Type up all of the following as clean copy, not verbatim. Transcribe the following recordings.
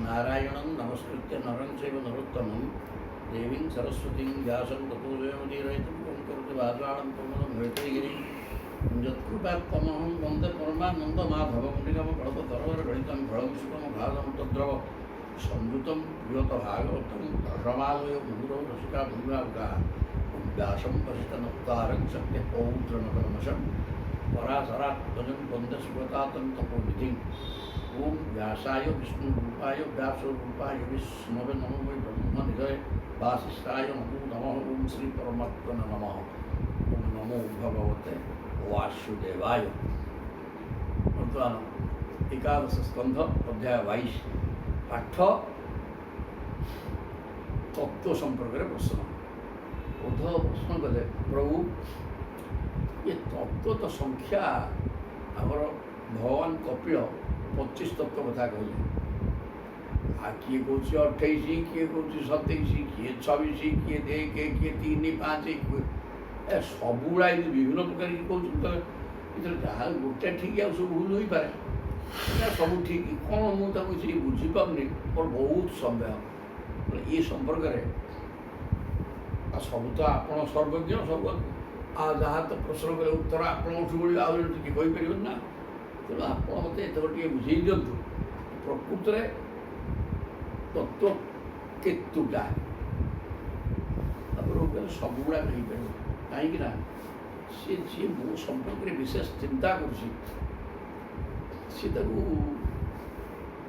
नारायणं नमस्कृत्य नरं चैव नरोत्तमं देवीं सरस्वतीं व्यासं ततो जयमुदीरयितुं करोति वाचालं प्रमदं हरितगिरिं यत्कृपात्तमहं वन्दे परमानन्दमाधवं निगमकल्पतरोर्गलितं फलमुषिकमभागं तद्रव संयुतं प्रियतभागवतं रमालयो मुहुरो रसिका भूमिभावकाः व्यासं वसितनप्तारं सत्यपौत्रनकर्मशं पराशरात्मजं वन्दे सुगतातं तपोविधिम् ओम व्यासाय विष्णुरूपाय व्यासरूपाय विष्णवे नमो वै ब्रह्मनिधये वासिष्ठाय नमो नमः ओम श्री परमात्मने नमः ओम नमो भगवते वासुदेवाय। बर्तमान एकादश स्कंध अध्याय 22 पाठ तत्व संपर्क प्रश्न। उद्धव प्रश्न कले प्रभु ये तत्व तो संख्या आमर भगवान कपिल 25 तत्व कथा कहले आ किए कौन 28 किए कौन 27 किए 26 किए 1 किए 3 5 ए सबुड़ा विभिन्न प्रकार की कौन जहाँ गोटे ठीक है सब भूल हो पाए सब ठीक कौन मुझे बुझीपारे मोर बहुत संदेह ये संपर्क सब तो आप सर्वज्ञ सब आ जहाँ तो प्रश्न कले उत्तर आपड़ी आईपर ना तेणु आप मत ये बुझे दिंतु प्रकृत तत्व केतुटा सबुड़ा कहीपर कहीं सी जी मो संपर्क विशेष चिंता कर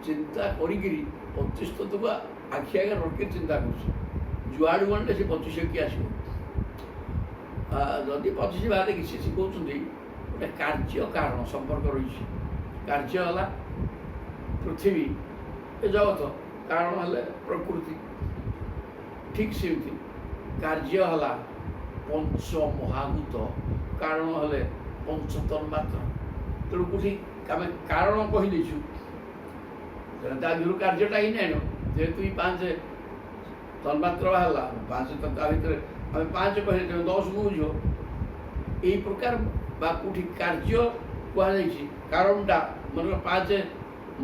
चिंता करी 25 तत्व आखि आगे रखी चिंता कर जुआड़ गणे से 25 किए आसो जदि 25 बाद किसी सी कहते गोटे कार्य कारण संपर्क रही कार्य है पृथ्वी ए जगत कारण है प्रकृति ठीक सेमती कार्य है पंच महाभूत कारण है पंच तन्मात्र तेणु कौटी आम कारण कहीदेचु तार कार्यटा ही नाइन जेहेतु 5 तन्मात्र बाहर 5 भितर आम 5 कहे 10 को बुझ यही प्रकार कौटी कार्य कहुई कारणटा मन 5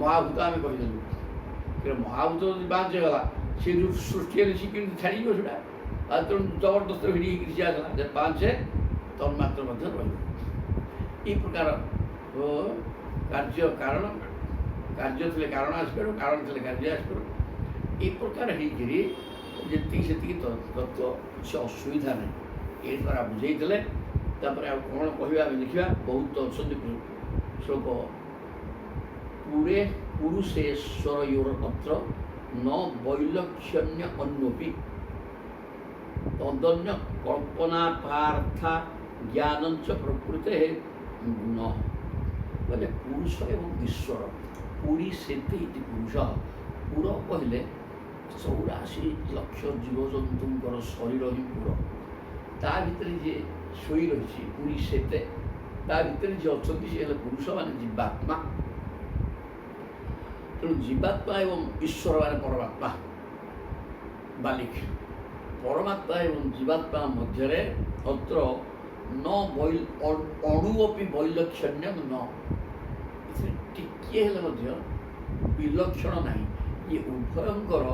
महाभूत आम कहीदेलु महाभूत जो 5 है सी जो सृष्टि सी कि छाड़ सीटा तेणु जबरदस्त भिड़ी आसला 5 तन्मात्र रही प्रकार कार्य कारण कार्य थे कारण आसपार कारण थे कार्य आसपार ये प्रकार जी से तत्व किसी असुविधा नहीं ये द्वारा बुझे तापर कौन कह लिखा बहुत अच्छा श्लोक पूरे पुरुषेश्वरयोरत्र न वैलक्षण्य अन्योपि तदन्य कल्पना पार्था ज्ञानंच प्रकृते गुण बोले पुरुष एवं ईश्वर पूरी सेते पुरुष पुर कहले 84 लाख जीवजंतुंकर शरीर ही पुर ता भितर जे शोई रही पूरी सेते ता भितर जे अच्छा सी पुरुष माने जीवात्मा तेणु जीवात्मा एवं ईश्वर माने परमात्मा बालिक परमात्मा एवं जीवात्मा मध्य अत्र न अणुअपि वैलक्षण्य न टिके विलक्षण ना ये उभयंकर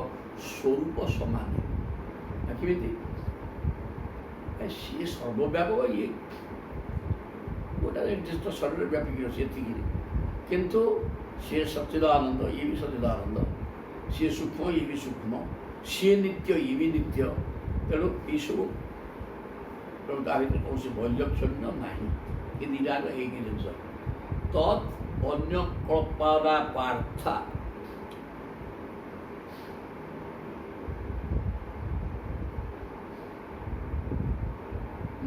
स्वरूप समान केमी सी सर्वव्यापक ये गोटा निर्दिष्ट शरीर व्यापिक अच्छे किंतु सी सच्चिदानंद ये भी सच्चिदानंद सी सूक्ष्म ये भी सूक्ष्म सी नित्य ये भी नित्य तेणु ये सब कौन वैलक्षण्य ना ये दुटाक एक जिन तत् अन्य कल्पना पार्था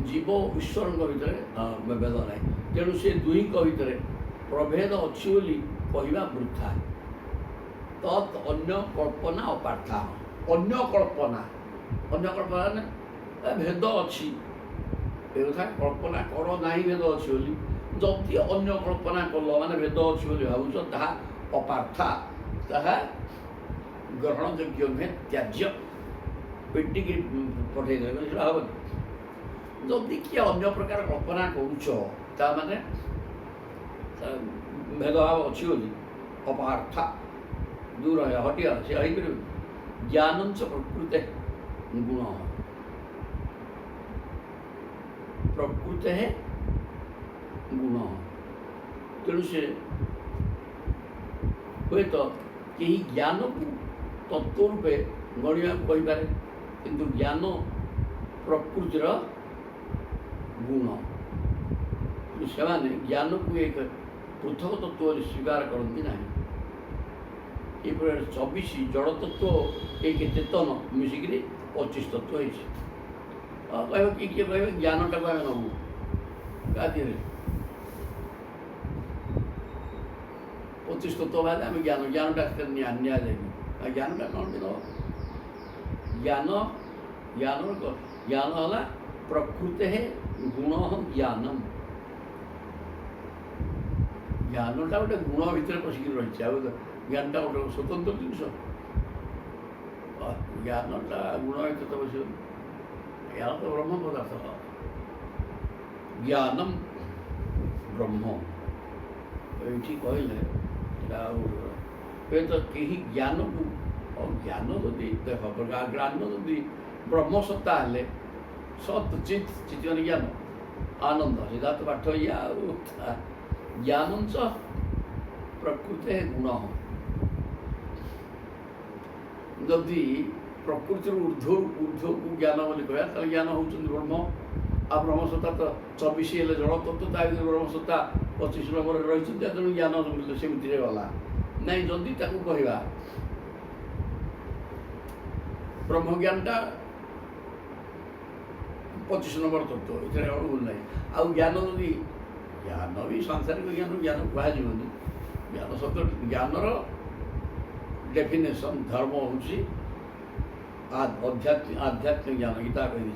जीव ईश्वर भितर भेद ना तेणु से दुई भितर प्रभेद अच्छी कहवा वृथा तत् अन्य कल्पना अपार्था अन्य कल्पना भेद अच्छी कथा कल्पना कर ना भेद अच्छी जदि अन्य कल्पना कल माने भेद अच्छी भावुच ता अपार्था ता ग्रहण योग्य नुहे त्याज्य पेटी पठे हम जदि किए अन्य प्रकार कल्पना करुच माने भेदभाव अच्छी अपहार्था दूर हटिगला से हो ज्ञानं च प्रकृते गुण प्रकृते गुण तेणु से हुए तो कहीं ज्ञान को तत्व रूपे गणिया कहीपे किंतु ज्ञान प्रकृतिर गुण से ज्ञान को एक पृथक तत्व स्वीकार करती ना ये 24 जड़ तत्व एक चेतन मिसिक 25 तत्व कह किए कह ज्ञानटा को आम नबू क्या 25 तत्व बाद आम ज्ञान ज्ञानटा निया ज्ञानटा कौन भी नब ज्ञान ज्ञान ज्ञान है प्रकृते गुण ज्ञानम ज्ञानटा गोटे गुण भितर पशिक रही ज्ञानटा गोटे स्वतंत्र जिनस ज्ञानटा गुण भितर तो बस ज्ञान तो ब्रह्म पदार्थ ज्ञानम ब्रह्म ये कहले तो कहीं ज्ञान को और ज्ञान जदि देख ज्ञान जदि ब्रह्म सत्ता हेले सत चित चित ज्ञान आनंद सिद्धार्थ पाठ या ज्ञान च प्रकृते गुण जदि प्रकृति ऊर्ध्व ऊर्ध्व को ज्ञान बोली कह ज्ञान होती ब्रह्म आ ब्रह्मसत्ता तो 24 हेल्ले जड़ तत्व ब्रह्मसत्ता 25 नंबर रही तेणु ज्ञान सेमती गला नहीं जदि कहवा ब्रह्म ज्ञानटा 25 नंबर तत्व ये भूल ना आउ ज्ञान जदि ज्ञान भी सांसारिक ज्ञान ज्ञान कह ज्ञान शब्द ज्ञानर डेफिनेशन धर्म हूँ आध्यात्मिक ज्ञान गीता कही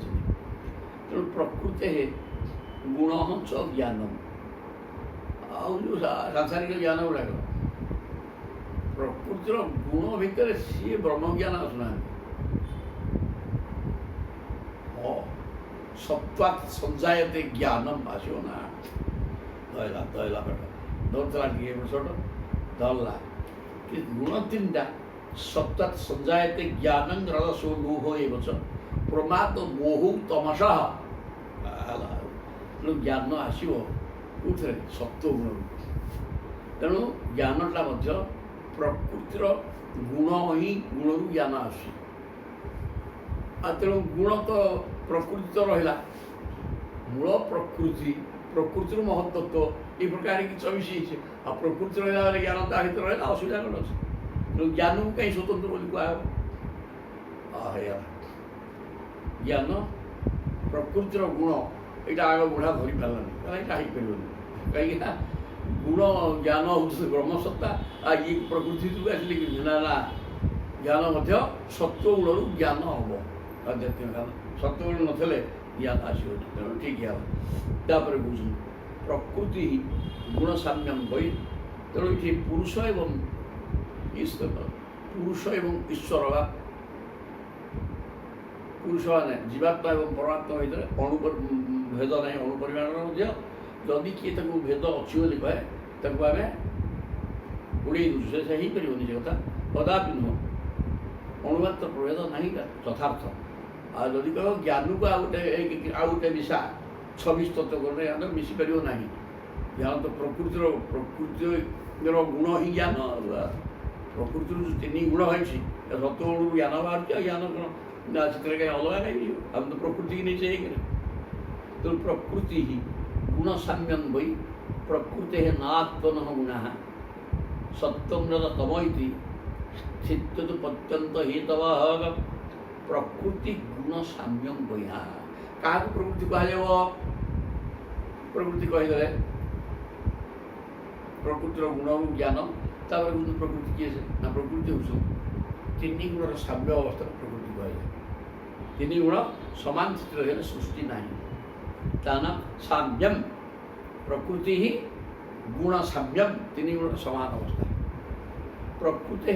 तेणु प्रकृते गुण च ज्ञानम आउ जो सांसारिक ज्ञान गुड़ाक प्रकृतिर गुण भितर सी ब्रह्म ज्ञान आसुना सत्वात् संजायते ज्ञानम आसो ना दहला दहला पाठ दौड़ला छोट दहला कि गुण 3टा सत्वात् संजायते ज्ञानं रजसो लोभ एव च प्रमाद मोह तमसः ज्ञान आसो कौन सत्व गुण तेणु ज्ञानटा प्रकृतिर गुण ही गुण ज्ञान आस तेणु गुण तो प्रकृति तो रहा मूल प्रकृति प्रकृतिर महत्व ये प्रकार की 24 आ प्रकृति रहा ज्ञान ता भर रहा असुविधा कौन अच्छे तेणु ज्ञान को कहीं स्वतंत्र बोली कह ज्ञान प्रकृतिर गुण यहाँ आग बुढ़ा धरी पारानी कहीं कहीं गुण ज्ञान हूँ ब्रह्मसत्ता आ ये प्रकृति आसिले कि ना ना ज्ञान सत्व गुण ज्ञान हम आध्यात्मिक ज्ञान सत्व गुण नथिले ज्ञान आसो तेणु ठीक है बुझ प्रकृति गुण साम्यम वही तेणु ये पुरुष एवं ईश्वर पुरुष मैंने जीवात्मा एवं परमात्मा भर भेद ना अणुपरिमाण जदि किए भेद अच्छी बोली कहे आम उड़े दूसरे से ही पार निज कथा कदापि नुह अणुमात्र प्रभेद ना तथार्थ आदि कह ज्ञान को आउ गोटे मिसा 26 तत्व कर मिसी पार ना ज्ञान तो प्रकृतिर गुण ही ज्ञान प्रकृति 3 गुण है सत्व गुण ज्ञान बाहर ज्ञान से कहीं अलग नहीं हम तो प्रकृति की नहीं चाहिए तो प्रकृति ही गुण साम्यम वही प्रकृते नात्मन गुण सत्यम तम स्थित पत्यंत हेतव प्रकृति गुण साम्यम वही क्या प्रकृति कह प्रकृति कहीदे प्रकृतिर गुण ज्ञान तापर प्रकृति किए ना प्रकृति हूँ 3 गुणर साम्य अवस्था प्रकृति कह 3 गुण समान स्थित सृष्टि ना ताना साम्यम प्रकृति ही गुण साम्यम 3 गुण समान अवस्था प्रकृते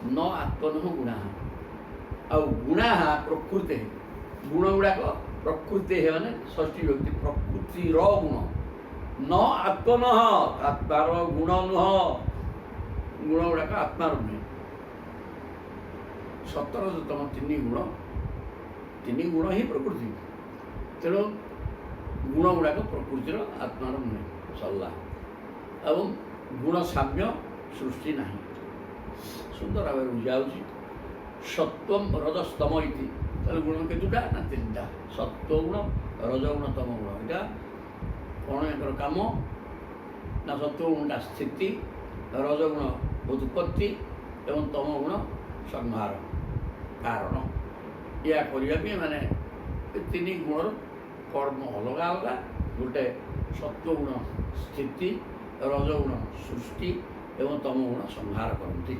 न आत्मन गुणा आ गुणा प्रकृते गुण गुड़ाक प्रकृति है माने षष्ठी व्यक्ति प्रकृतिर गुण न आत्मन आत्मार गुण नुह गुण गुड़ाक आत्मार नुहे ସତରଜତମ ତିନି ଗୁଣ ହିଁ ପ୍ରକୃତି। ତେଣୁ ଗୁଣ ଗୁଡ଼ାକ ପ୍ରକୃତିର ଆତ୍ମାର ନୁହେଁ, ସରିଲା। ଏବଂ ଗୁଣ ସାମ୍ୟ ସୃଷ୍ଟି ନାହିଁ। ସୁନ୍ଦର ଭାବରେ ବୁଝାଉଛି। ସତ୍ୱମ୍ ରଜସ୍ତମ ଇତି। ତାହେଲେ ଗୁଣ କେତୁଟା ନା ତିନିଟା, ସତ୍ୱଗୁଣ, ରଜଗୁଣ, ତମ ଗୁଣ। ଏଇଟା କ'ଣ ଏଙ୍କର କାମ ନା ସତ୍ୱଗୁଣଟା ସ୍ଥିତି, ରଜଗୁଣ ଉତ୍ପତ୍ତି ଏବଂ ତମ ଗୁଣ ସଂହାର କାରଣ। ଏହା କରିବା ପାଇଁ ମାନେ ଏ ତିନି ଗୁଣର କର୍ମ ଅଲଗା ଅଲଗା। ଗୋଟେ ସତ୍ୱଗୁଣ ସ୍ଥିତି, ରଜଗୁଣ ସୃଷ୍ଟି ଏବଂ ତମ ଗୁଣ ସଂହାର କରନ୍ତି।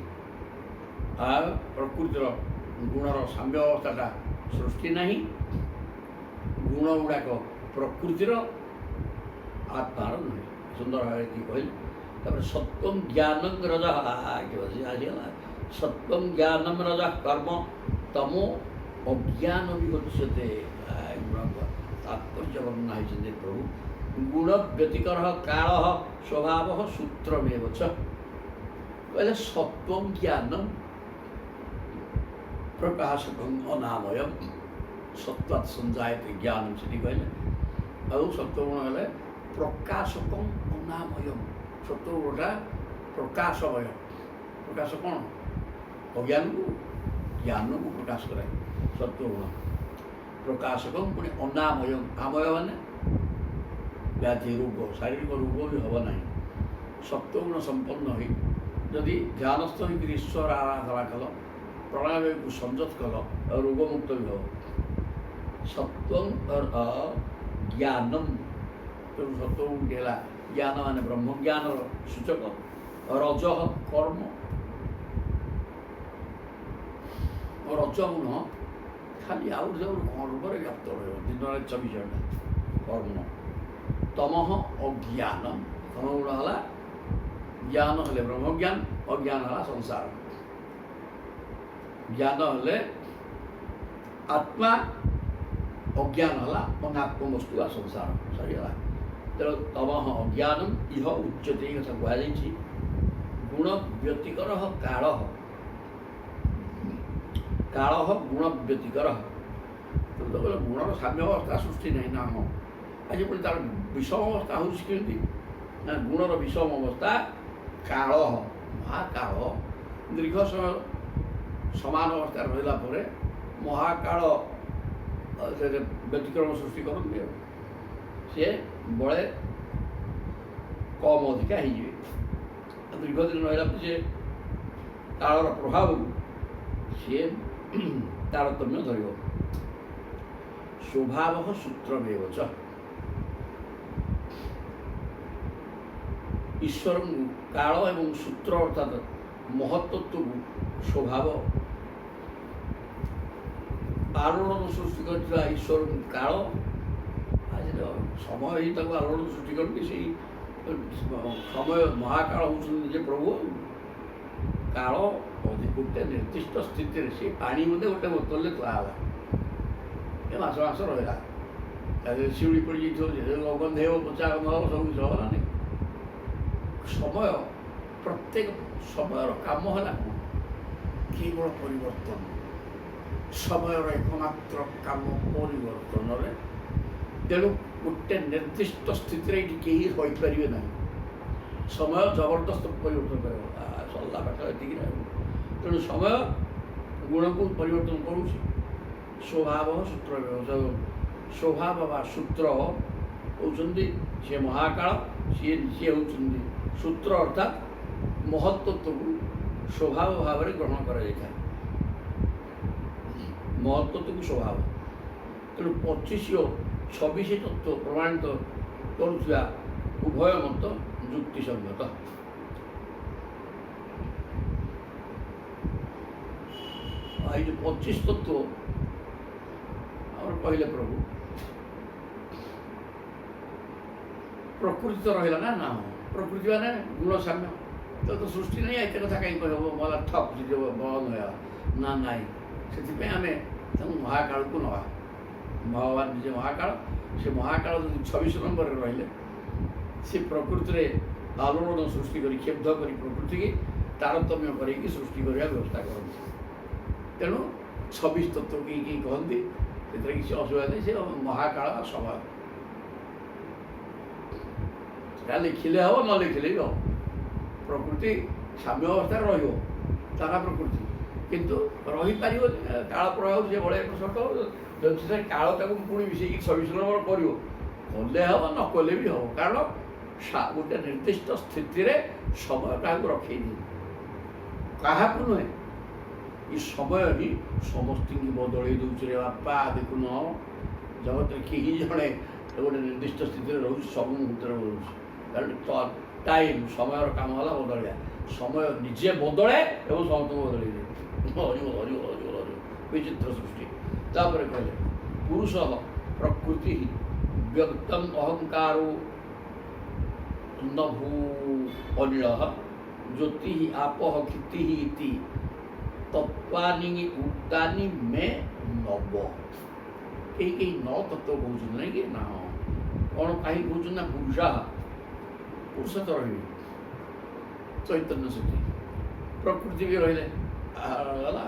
ଆଉ ପ୍ରକୃତିର ଗୁଣର ସାମ୍ୟ ଅବସ୍ଥାଟା ସୃଷ୍ଟି ନାହିଁ। ଗୁଣ ଗୁଡ଼ାକ ପ୍ରକୃତିର ଆତ୍ମାର ନୁହେଁ। ସୁନ୍ଦର ଭାବରେ କି କହିଲେ। ତାପରେ ସତ୍ୱଂ ଜ୍ଞାନଂ ରଜଃ ଆସିଗଲା। ସତ୍ୱଂ ଜ୍ଞାନଂ ରଜଃ କର୍ମ ତମୋ ଅଜ୍ଞାନ ବିଭତ୍ସ୍ୟତେ। ତାତ୍ପର୍ଯ୍ୟ ବର୍ଣ୍ଣନା ହେଇଛନ୍ତି ପ୍ରଭୁ। ଗୁଣ ବ୍ୟତିକର କାଳ ସ୍ୱଭାବ ସୂତ୍ରମେବ च। କହିଲେ ସତ୍ୱଂ ଜ୍ଞାନଂ ପ୍ରକାଶକଂ ଅନାମୟଂ। ସତ୍ୱାତ୍ ସଞ୍ଜାୟତେ ଜ୍ଞାନଂ ସେଠି କହିଲେ। ଆଉ ସତ୍ୱଗୁଣ ହେଲେ ପ୍ରକାଶକଂ ଅନାମୟଂ। ସତ୍ୱଗୁଣଟା ପ୍ରକାଶମୟ। ପ୍ରକାଶ କ'ଣ? ଅଜ୍ଞାନକୁ ଜ୍ଞାନକୁ ପ୍ରକାଶ କରାଏ ସତ୍ୱଗୁଣ। ପ୍ରକାଶକଂ ପୁଣି ଅନାମୟଂ। ଆମୟ ମାନେ ବ୍ୟାଧି ରୋଗ, ଶାରୀରିକ ରୋଗ ବି ହେବ ନାହିଁ। ସତ୍ୱଗୁଣ ସମ୍ପନ୍ନ ହୋଇ ଯଦି ଧ୍ୟାନସ୍ଥ ହୋଇକରି ଈଶ୍ୱର ଆରାଧନା କଲ, ପ୍ରାଣାୟାମକୁ ସଂଯତ କଲ, ରୋଗମୁକ୍ତ ବି ହେବ। ସତ୍ୱଂ ଜ୍ଞାନମ୍। ତେଣୁ ସତ୍ୱଗୁଣଟି ହେଲା ଜ୍ଞାନ ମାନେ ବ୍ରହ୍ମଜ୍ଞାନର ସୂଚକ। ରଜଃ କର୍ମ। ରଜଗୁଣ ଖାଲି ଆଉ କର୍ମରେ ବ୍ୟାପ୍ତ ରହିବ ଦିନରେ 24 ଘଣ୍ଟା କର୍ମ। ତମଃ ଅଜ୍ଞାନ। ତମଗୁଣ ହେଲା ଜ୍ଞାନ ହେଲେ ବ୍ରହ୍ମଜ୍ଞାନ, ଅଜ୍ଞାନ ହେଲା ସଂସାର। ଜ୍ଞାନ ହେଲେ ଆତ୍ମା, ଅଜ୍ଞାନ ହେଲା ଅନାତ୍ମ ବସ୍ତୁ ବା ସଂସାର। ସରିଗଲା। ତେଣୁ ତମଃ ଅଜ୍ଞାନମ୍ ଇହ ଉଚ୍ୟତେ। ଏହି କଥା କୁହାଯାଇଛି। ଗୁଣ ବ୍ୟତିକର କାଳ। କାଳ ଗୁଣ ବ୍ୟତିକର। ତେଣୁ ଗୁଣର ସାମ୍ୟ ଅବସ୍ଥା ସୃଷ୍ଟି ନାହିଁ ନା। ହଁ, ଆଜି ପୁଣି ତାର ବିଷମ ଅବସ୍ଥା ହେଉଛି କେମିତି ନା ଗୁଣର ବିଷମ ଅବସ୍ଥା କାଳ। ମହାକାଳ ଦୀର୍ଘ ସମୟ ସମାନ ଅବସ୍ଥାରେ ରହିଲା ପରେ ମହାକାଳ ସେ ବ୍ୟତିକ୍ରମ ସୃଷ୍ଟି କରନ୍ତି। ଆଉ ସିଏ ବଳେ କମ୍ ଅଧିକା ହେଇଯିବେ। ଦୀର୍ଘ ଦିନ ରହିଲା ପରେ ସେ କାଳର ପ୍ରଭାବକୁ ସିଏ ତାରତମ୍ୟ ଧରିବ। ସ୍ୱଭାବ ସୂତ୍ରମେବ च। ଈଶ୍ୱରଙ୍କୁ କାଳ ଏବଂ ସୂତ୍ର ଅର୍ଥାତ୍ ମହତ୍ତତ୍ଵକୁ ସ୍ୱଭାବ ଆଲୋଡ଼ନ ସୃଷ୍ଟି କରିଥିବା ଈଶ୍ୱରଙ୍କୁ କାଳ, ଆଜିର ସମୟ ହିଁ ତାକୁ ଆଲୋଡ଼ନ ସୃଷ୍ଟି କରନ୍ତି। ସେଇ ସମୟ ମହାକାଳ ହେଉଛନ୍ତି ଯେ ପ୍ରଭୁ। କାଳ ଗୋଟେ ନିର୍ଦ୍ଦିଷ୍ଟ ସ୍ଥିତିରେ ସେ ପାଣି ମଧ୍ୟ ଗୋଟେ ବୋତଲରେ ଥୁଆ ହେଲା, ଏ ମାସ ମାସ ରହିଲା। ତା ଦେହରେ ଶିଉଳି ପଡ଼ିଯାଇଥିବ, ଯେ ଗନ୍ଧ ହେବ, ପଚା ଗନ୍ଧ ହେବ, ସବୁ କିଛି ହେବ ନା ନାହିଁ। ସମୟ, ପ୍ରତ୍ୟେକ ସମୟର କାମ ହେଲା କ'ଣ? କେବଳ ପରିବର୍ତ୍ତନ। ସମୟର ଏକମାତ୍ର କାମ ପରିବର୍ତ୍ତନରେ। ତେଣୁ ଗୋଟେ ନିର୍ଦ୍ଦିଷ୍ଟ ସ୍ଥିତିରେ ଏଇଠି କେହି ରହିପାରିବେ ନାହିଁ। ସମୟ ଜବରଦସ୍ତ ପରିବର୍ତ୍ତନ କରିବ। ସରିଲା ପାଠ ଏତିକି ରହିବ। ତେଣୁ ସମୟ ଗୁଣକୁ ପରିବର୍ତ୍ତନ କରୁଛି। ସ୍ୱଭାବ ସୂତ୍ର। ସ୍ୱଭାବ ବା ସୂତ୍ର ହେଉଛନ୍ତି ସିଏ ମହାକାଳ, ସିଏ ହେଉଛନ୍ତି ସୂତ୍ର ଅର୍ଥାତ୍ ମହତ୍ତତ୍ଵକୁ ସ୍ୱଭାବ ଭାବରେ ଗ୍ରହଣ କରାଯାଇଥାଏ। ମହତ୍ତତ୍ଵକୁ ସ୍ୱଭାବ। ତେଣୁ 25 ଓ 26 ତତ୍ତ୍ୱ ପ୍ରମାଣିତ କରୁଥିବା ଉଭୟ ମତ ଯୁକ୍ତିସଙ୍ଗତ। ଏଇ ଯେଉଁ 25 ତତ୍ତ୍ୱ ଆମର କହିଲେ ପ୍ରଭୁ, ପ୍ରକୃତି ତ ରହିଲା ନା। ନା, ପ୍ରକୃତି ମାନେ ଗୁଣ ସାମ୍ୟ। ତ ସୃଷ୍ଟି ନାହିଁ। ଏତେ କଥା କାହିଁକି କହିବ? ମଲା ଠକ୍ ବନ୍ଦ ହେବା ନା ନାହିଁ। ସେଥିପାଇଁ ଆମେ ତାଙ୍କୁ ମହାକାଳକୁ ନେବା। ଭଗବାନ ନିଜେ ମହାକାଳ। ସେ ମହାକାଳ ଯଦି 26 ନମ୍ବରରେ ରହିଲେ, ସେ ପ୍ରକୃତିରେ ଆଲୋଡ଼ନ ସୃଷ୍ଟି କରି କ୍ଷେବ୍ଧ କରି ପ୍ରକୃତିକି ତାରତମ୍ୟ କରିକି ସୃଷ୍ଟି କରିବା ବ୍ୟବସ୍ଥା କରନ୍ତି। ତେଣୁ 26 ତତ୍ତ୍ୱ କେହି କହନ୍ତି, ସେଥିରେ କିଛି ଅସୁବିଧା ନାହିଁ। ସେ ମହାକାଳ ସମୟ, ସେଟା ଲେଖିଲେ ହେବ, ନ ଲେଖିଲେ ବି ହେବ। ପ୍ରକୃତି ସାମ୍ୟ ଅବସ୍ଥାରେ ରହିବ, ତାହା ପ୍ରକୃତି, କିନ୍ତୁ ରହିପାରିବନି। କାଳ ପ୍ରଭାବ ସେଭଳିଆ ଏକ ସତ, ଯଦି ସେ କାଳ ତାକୁ ପୁଣି ମିଶେଇକି 26 ନମ୍ବର କରିବ, କଲେ ହେବ, ନ କଲେ ବି ହେବ। କାରଣ ଗୋଟେ ନିର୍ଦ୍ଦିଷ୍ଟ ସ୍ଥିତିରେ ସମୟ କାହାକୁ ରଖେଇଦିଏ, କାହାକୁ ନୁହେଁ। ଏ ସମୟ ହିଁ ସମସ୍ତଙ୍କୁ ବଦଳେଇ ଦେଉଛି ରେ ବାପା। ଦେଖୁନ, ଜଗତରେ କେହି ଜଣେ ଗୋଟେ ନିର୍ଦ୍ଦିଷ୍ଟ ସ୍ଥିତିରେ ରହୁଛି, ସବୁ ମୁହୂର୍ତ୍ତରେ ବଦଳୁଛି। କାରଣ ଟାଇମ୍, ସମୟର କାମ ହେଲା ବଦଳିବା। ସମୟ ନିଜେ ବଦଳେ ଏବଂ ସମସ୍ତଙ୍କୁ ବଦଳେଇ ଦିଏ। ବିଚିତ୍ର ସୃଷ୍ଟି। ତାପରେ କହିଲେ ପୁରୁଷ ପ୍ରକୃତି ବ୍ୟକ୍ତଂ ଅହଙ୍କାରୋ ନଭୂ ଅନିଳ ଜ୍ୟୋତି ଆପଃ କ୍ଷିତି ଇତି ତତ୍ୱାନି ଉକ୍ତାନି ମେ ନବ। କେହି 9 ତତ୍ତ୍ୱ କହୁଛନ୍ତି, ନାଇଁ କି? ନା, କ'ଣ କାହିଁ କହୁଛନ୍ତି ନା ପୁରୁଷ ତ ରହିବେ, ଚୈତନ୍ୟ ଶକ୍ତି, ପ୍ରକୃତି ବି ରହିଲେ ଗଲା।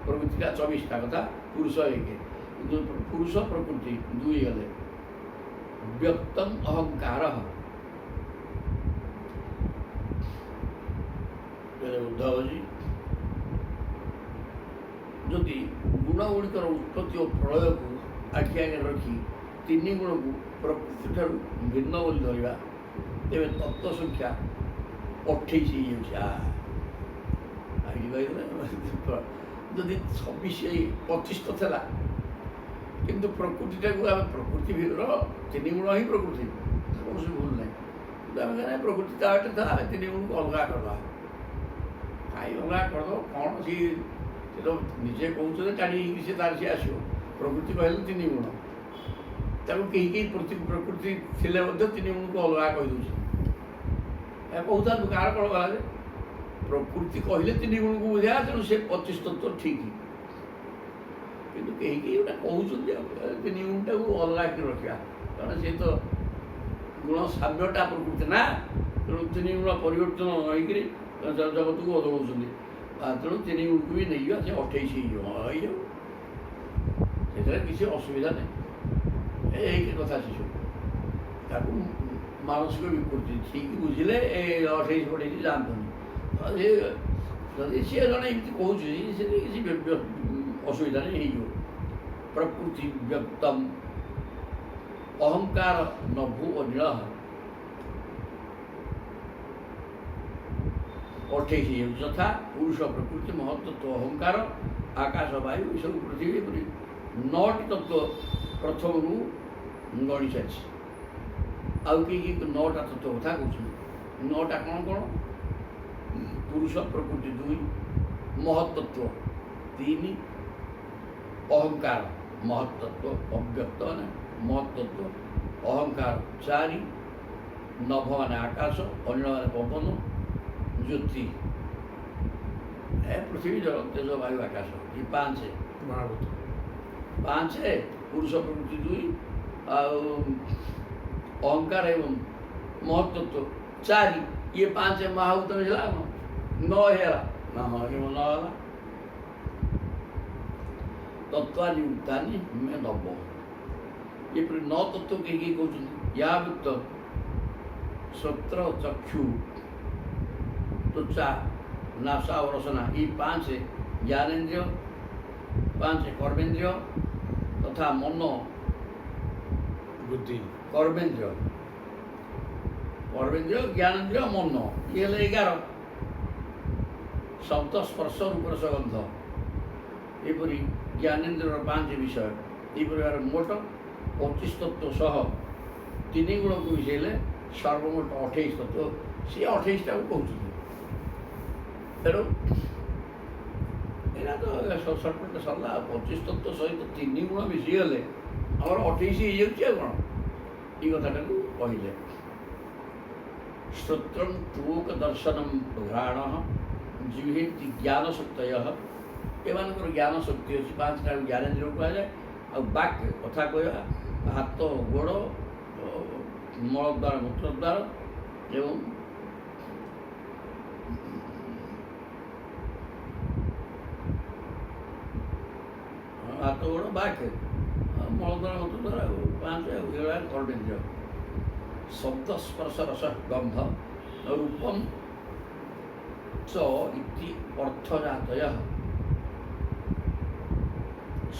ପ୍ରକୃତିଟା 24ଟା କଥା, ପୁରୁଷ 1, କିନ୍ତୁ ପୁରୁଷ ପ୍ରକୃତି 2 ଗଲେ। ବ୍ୟକ୍ତଂ ଅହଙ୍କାର ଉଦ୍ଧବଜୀ, ଯଦି ଗୁଣଗୁଡ଼ିକର ଉତ୍ପତ୍ତି ଓ ପ୍ରଳୟକୁ ଆଖି ଆଗରେ ରଖି 3 ଗୁଣକୁ ପ୍ରକୃତି ଠାରୁ ଭିନ୍ନ ବୋଲି ଧରିବା, ତେବେ ତତ୍ତ୍ୱ ସଂଖ୍ୟା 28 ହେଇଯାଉଛି। ଯଦି 25 ତ ଥିଲା, କିନ୍ତୁ ପ୍ରକୃତିଟାକୁ ଆମେ ପ୍ରକୃତିର 3 ଗୁଣ ହିଁ ପ୍ରକୃତି, କୌଣସି ଭୁଲ ନାହିଁ। କିନ୍ତୁ ଆମେ ପ୍ରକୃତି ତାଟେ ଥିଲା, ଆମେ 3 ଗୁଣକୁ ଅଲଗା କରିଦେବା। କାହିଁ ଅଲଗା କରିଦେବ? କ'ଣ ସିଏ ତ ନିଜେ କହୁଛନ୍ତି ଟାଣି ହେଇକି ସେ ତାର ସିଏ ଆସିବ। ପ୍ରକୃତି କହିଲେ 3 ଗୁଣ, ତାକୁ କେହି ପ୍ରକୃତି ଥିଲେ ମଧ୍ୟ 3 ଗୁଣକୁ ଅଲଗା କହିଦେଉଛି। କହୁଥାନ୍ତୁ କାହାର କ'ଣ ଗଲା ଯେ ପ୍ରକୃତି କହିଲେ 3 ଗୁଣକୁ ବୁଝା, ତେଣୁ ସେ 25 ତତ୍ତ୍ୱ ଠିକ୍। କିନ୍ତୁ କେହି ଗୋଟେ କହୁଛନ୍ତି 3 ଗୁଣଟାକୁ ଅଲଗା କରି ରଖିବା, କାରଣ ସେ ତ ଗୁଣ ସାମ୍ୟଟା ପ୍ରକୃତି ନା। ତେଣୁ 3 ଗୁଣ ପରିବର୍ତ୍ତନ ହେଇକିରି ଜଗତକୁ ବଦଳଉଛନ୍ତି। ତେଣୁ 3 ଗୁଣକୁ ବି ନେଇଯିବା, ସେ 28 ହେଇଯିବ। ସେଥିରେ କିଛି ଅସୁବିଧା ନାହିଁ। ଏଇକି କଥା ଶିଶୁ ତାକୁ ମାନସିକ ବିକୃତି ଠିକ୍ ବୁଝିଲେ 28 ଯାଆନ୍ତୁନି। ଯଦି ସିଏ ଜଣେ ଏମିତି କହୁଛି, ସେଥିରେ କିଛି ଅସୁବିଧା ନାହିଁ, ହେଇଯିବ। ପ୍ରକୃତି ବ୍ୟକ୍ତଂ ଅହଙ୍କାର ନଭୂ ଅନିଳ 28 ହେଇଯାଉଛି। ଯଥା ପୁରୁଷ ପ୍ରକୃତି ମହତ୍ତତ୍ୱ ଅହଙ୍କାର ଆକାଶ ବାୟୁ ଏସବୁ ପୃଥିବୀ ପରି 9ଟି ତତ୍ତ୍ୱ ପ୍ରଥମରୁ ଗଣି ସାରିଛି। ଆଉ କେହି 9ଟା ତତ୍ତ୍ୱ କଥା କହୁଛନ୍ତି। 9ଟା କ'ଣ? ପୁରୁଷ ପ୍ରକୃତି 2, ମହତ୍ତତ୍ୱ 3, ଅହଙ୍କାର ମହତ୍ତତ୍ୱ ଅବ୍ୟକ୍ତ ମାନେ ମହତ୍ତତ୍ୱ, ଅହଙ୍କାର 4, ନଭ ମାନେ ଆକାଶ, ଅନିଳ ମାନେ ପବନ, ଜ୍ୟୋତି ପୃଥିବୀ ଜଳ ତେଜ ବାୟୁ ଆକାଶ। ଏ 5 ପୁରୁଷ ପ୍ରକୃତି 2, ଆଉ ଅହଙ୍କାର ଏବଂ ମହତ୍ତତ୍ୱ 4, ଇଏ 5 ମହାଭୂତ ହେଲା 9 ହେଇଗଲା। ନା ହେଲା ତତ୍ୱାନି ଉକ୍ତାନି ମେ ନବ। ଏପରି 9 ତତ୍ତ୍ୱ କେହି କହୁଛନ୍ତି। ୟା ବ୍ୟକ୍ତ ଶ୍ରୋତ୍ର ଚକ୍ଷୁ ତ୍ୱଚା ନାସା ଓ ରସନା, ଏ 5 ଜ୍ଞାନେନ୍ଦ୍ରିୟ, 5 କର୍ମେନ୍ଦ୍ରିୟ ତଥା ମନ ବୁଦ୍ଧି। କର୍ମେନ୍ଦ୍ରିୟ ଜ୍ଞାନେନ୍ଦ୍ରିୟ ମନ, ଇଏ ହେଲେ 11। ଶବ୍ଦ ସ୍ପର୍ଶ ରୂପ ରସ ଗନ୍ଧ, ଏପରି ଜ୍ଞାନେନ୍ଦ୍ରିୟର 5 ବିଷୟ। ଏପରି ଭାବରେ ମୋଟ 25 ତତ୍ତ୍ୱ ସହ 3 ଗୁଣକୁ ମିଶାଇଲେ ସର୍ବମୋଟ 28 ତତ୍ତ୍ୱ। ସିଏ 28ଟାକୁ କହୁଛନ୍ତି। ତେଣୁ ଏଇଟା ତ ସର୍ଟକଟ୍ ସରିଲା। 25 ତତ୍ତ୍ୱ ସହିତ 3 ଗୁଣ ମିଶିଗଲେ ଆମର 28 ହେଇଯାଉଛି। ଆଉ କ'ଣ ଏଇ କଥାଟାକୁ କହିଲେ। ଶ୍ରୋତ୍ରଂ ତ୍ୱକ ଦର୍ଶନଂ ଘ୍ରାଣ ଜିହ୍ୱେତି ଜ୍ଞାନ ଶକ୍ତୟ, ଏମାନଙ୍କର ଜ୍ଞାନ ଶକ୍ତି ଅଛି। 5ଟା ଜ୍ଞାନେନ୍ଦ୍ରିୟ କୁହାଯାଏ। ଆଉ ବାକ୍ କଥା କହିବା, ହାତ ଗୋଡ଼, ମଳଦ୍ୱାର ମୂତ୍ରଦ୍ୱାର ଏବଂ ହାତ ଗୋଡ଼ ବାକ୍ ମଳଦ୍ୱାର ମୂତ୍ରଦ୍ୱାର ଆଉ 5 ଏଗୁଡ଼ା କର୍ମେନ୍ଦ୍ରିୟ। ଶବ୍ଦ ସ୍ପର୍ଶ ରସ ଗନ୍ଧ ରୂପಂ च इति अर्थजातयः।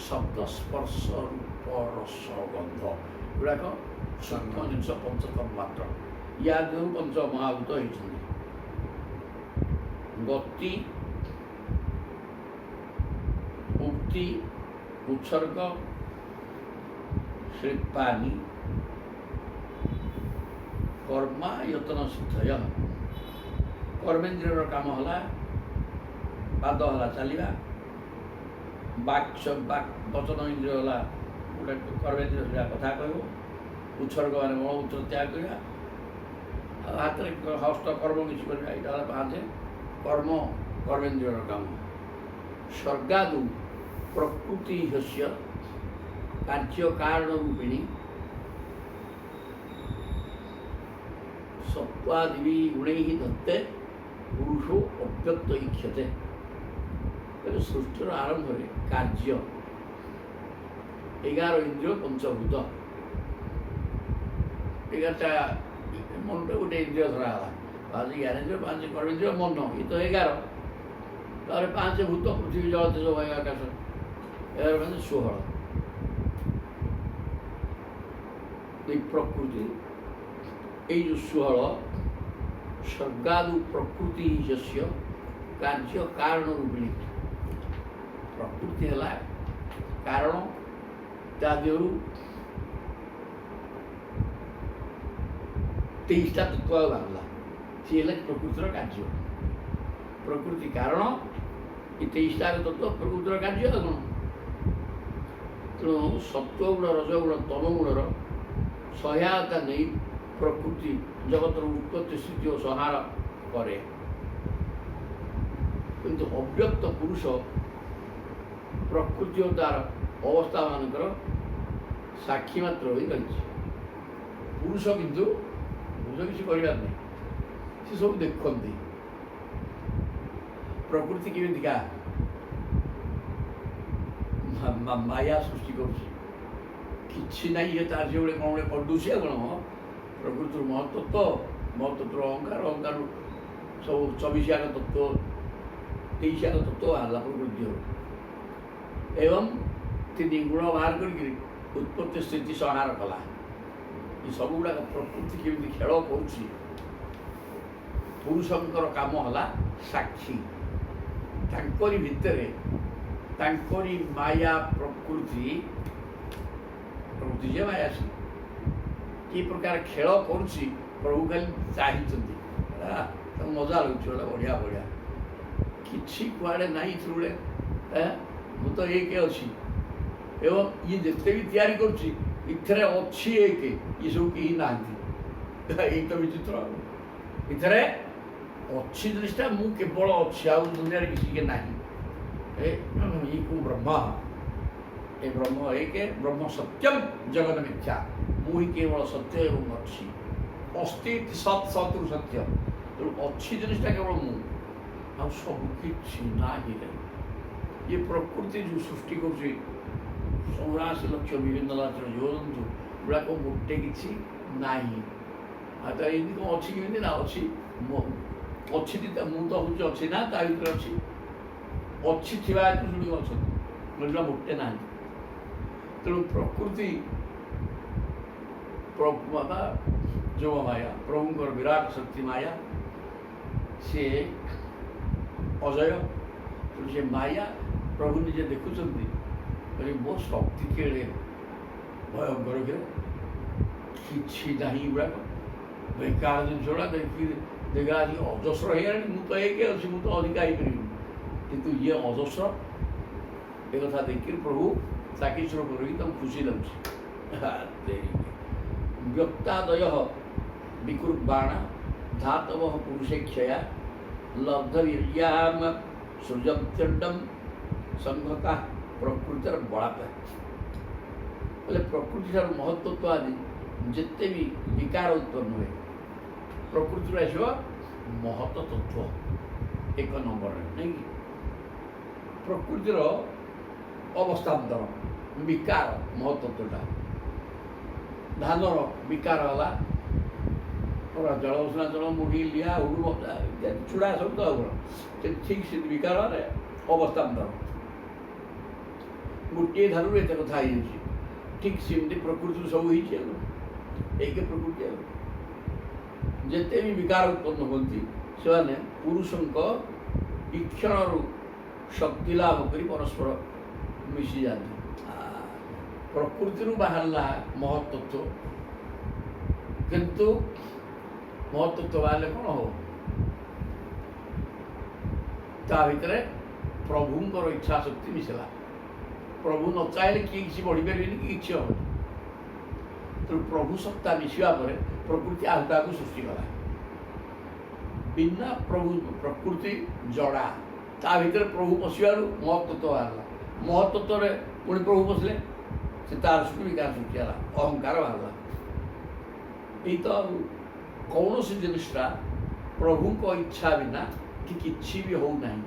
शब्द स्पर्श रूप रस गंध गुड़ाक सूक्ष्म जिनस पंचतन्मात्र या पंच महाभूत होती गति उक्ति उत्सर्ग शिल्पानि कर्मा यत्न सिद्धय। कर्मेन्द्रियर काम है पाद है चलवा बाक वचन इंद्रिय है गोटे कर्मेन्द्रिय कथा कह उत्सर्ग मान मलमूत्र त्याग करवा हाथ में हस्त कर्म किसी करवा यहाँ पाँच कर्म कर्मेन्द्रिय काम। स्वर्गादु प्रकृति कार्य कारण रूपिणी सत्वादि गुण ही धत्ते पुरुषो अव्यक्त इक्षते। सृष्टिर आरंभ में कार्य 11 इंद्रिय पंचभूत 11टा मन गोटे इंद्रिय धरा 5 ज्ञानेन्द्रिय 5 कर्मेन्द्रिय मन ये तो 11 तार 5 भूत पृथ्वी जल तेज वायु आकाश 11 16 प्रकृति ये जो 16 स्वर्गादु प्रकृति कार्य कारण रूपिणी। प्रकृति है कारण तादेहु 23टा तत्व बाहर सी प्रकृतिर कार्य। प्रकृति कारण ये 23टा तत्व प्रकृतिर कार्य कौन तेणु सत्वगुण रजगुण तमगुणर सहायता नहीं प्रकृति जगतर उत्पत्ति स्थिति और संहार करे किंतु अव्यक्त पुरुष प्रकृति और तार अवस्था मानकर साक्षी मात्र हो रही। पुरुष किंतु पुरुष किसी कर सब देखती प्रकृति केमिका माया सृष्टि करुँच ये तार से गोटे कौन करदूसी कौन प्रकृति महत्व अहंकार अहंकार सब 24 तत्व 23 तत्व बाहर प्रकृति एवं 3 गुण बाहर कर उत्पत्ति स्थिति संहार कला ये सब गुड़ा प्रकृति केमी खेल पुरुषंकर काम है साक्षी तांकरी भितर तांकरी माया प्रकृति जे माया कि प्रकार खेल करुँची प्रभु खाली चाहिए मजा लगुच बढ़िया बढ़िया कि कुआड़े ना थ्रुड़े मु तो एक अच्छी एवं ये जिते भी तैयारी करुँची इथरे अच्छी एक ये सब कहीं ना यही तो विचित्र इथरे अच्छी जिनिसटा मु केवल अच्छी आ दुनिया किसी के ना ये कौन ब्रह्म ये ब्रह्म एक ब्रह्म सत्यम जगत मिथ्या मुई केवल सत्य एवं अच्छी अस्ति सत सतु सत्य तेणु अच्छी जिनिसटा केवल मु आ सबकि ना ही ये प्रकृति जो सृष्टि कर 84 लक्ष विभिन्न जातर जीवजंतु गुड़ाक गोटे कि ना एमती कौन अच्छी कमी ना अच्छी अच्छी मु तो हूँ अच्छी ना ता भर अच्छी अच्छी थी शुणी अच्छा मोटे ना तेणु प्रकृति जो माया प्रभुंर विराट शक्ति माया सी अजय से माया प्रभु निजे देखुं मो शक्ति केड़े भयंकर कि गुड़ाक बेकार जिन देखा आज अजस्र हो तो एक अच्छी मुझे तो अधिका हो कितु ये अजस्र एक कथा देखिए प्रभु साकिश्वर कर खुशी लगुच व्यक्तादय विकुर्बाण धातव पुरुषेक्षया लब्धवीर्याम सृजत्यंडम संघता प्रकृतिर बड़ापा बोले प्रकृति ठार महत्व आदि जिते भी विकार उत्पन्न हुए प्रकृति आसो महत्व तत्व एक नंबर नहीं प्रकृतिर ଅବସ୍ଥାନ୍ତର ବିକାର ମହତ୍ତତ୍ୱଟା। ଧାନର ବିକାର ହେଲା ଜଳ ଉଷ୍ଣା ଜଳ ମୁଢି ଲିଆ ହୁଡୁ ଇତ୍ୟାଦି ଚୁଡ଼ା ସବୁ ତ ହେବ ସେ ଠିକ୍ ସେ ବିକାରରେ ଅବସ୍ଥାନ୍ତର। ଗୋଟିଏ ଧାରୁରୁ ଏତେ କଥା ହେଇଯାଉଛି। ଠିକ୍ ସେମିତି ପ୍ରକୃତିରୁ ସବୁ ହେଇଛି ଆଉ ଏକ ପ୍ରକୃତି ଆଉ ଯେତେ ବି ବିକାର ଉତ୍ପନ୍ନ ହୁଅନ୍ତି ସେମାନେ ପୁରୁଷଙ୍କ ଇକ୍ଷଣରୁ ଶକ୍ତି ଲାଭ କରି ପରସ୍ପର ମିଶିଯାଆନ୍ତି। ପ୍ରକୃତିରୁ ବାହାରିଲା ମହତ୍ତତ୍ୱ, କିନ୍ତୁ ମହତ୍ତତ୍ୱ ବାହାରିଲେ କ'ଣ ହବ? ତା ଭିତରେ ପ୍ରଭୁଙ୍କର ଇଚ୍ଛା ଶକ୍ତି ମିଶିଲା। ପ୍ରଭୁ ନ ଚାହିଁଲେ କିଏ କିଛି ବଢ଼ିପାରିବେନି କି କିଛି ହେବନି। ତେଣୁ ପ୍ରଭୁ ସତ୍ତା ମିଶିବା ପରେ ପ୍ରକୃତି ଆଉ କାହାକୁ ସୃଷ୍ଟି କଲା। ବିନା ପ୍ରଭୁ ପ୍ରକୃତି ଜଡ଼ା, ତା ଭିତରେ ପ୍ରଭୁ ପଶିବାରୁ ମହତ୍ତତ୍ୱ ବାହାରିଲା। ମହତ୍ତତ୍ୱରେ ପୁଣି ପ୍ରଭୁ ପଶିଲେ ସେ ତାର ସୃଷ୍ଟି ବିକାର ସୃଷ୍ଟି ହେଲା, ଅହଙ୍କାର ବାହାରିଲା। ଏଇ ତ କୌଣସି ଜିନିଷଟା ପ୍ରଭୁଙ୍କ ଇଚ୍ଛା ବିନା କିଛି ବି ହେଉନାହିଁ।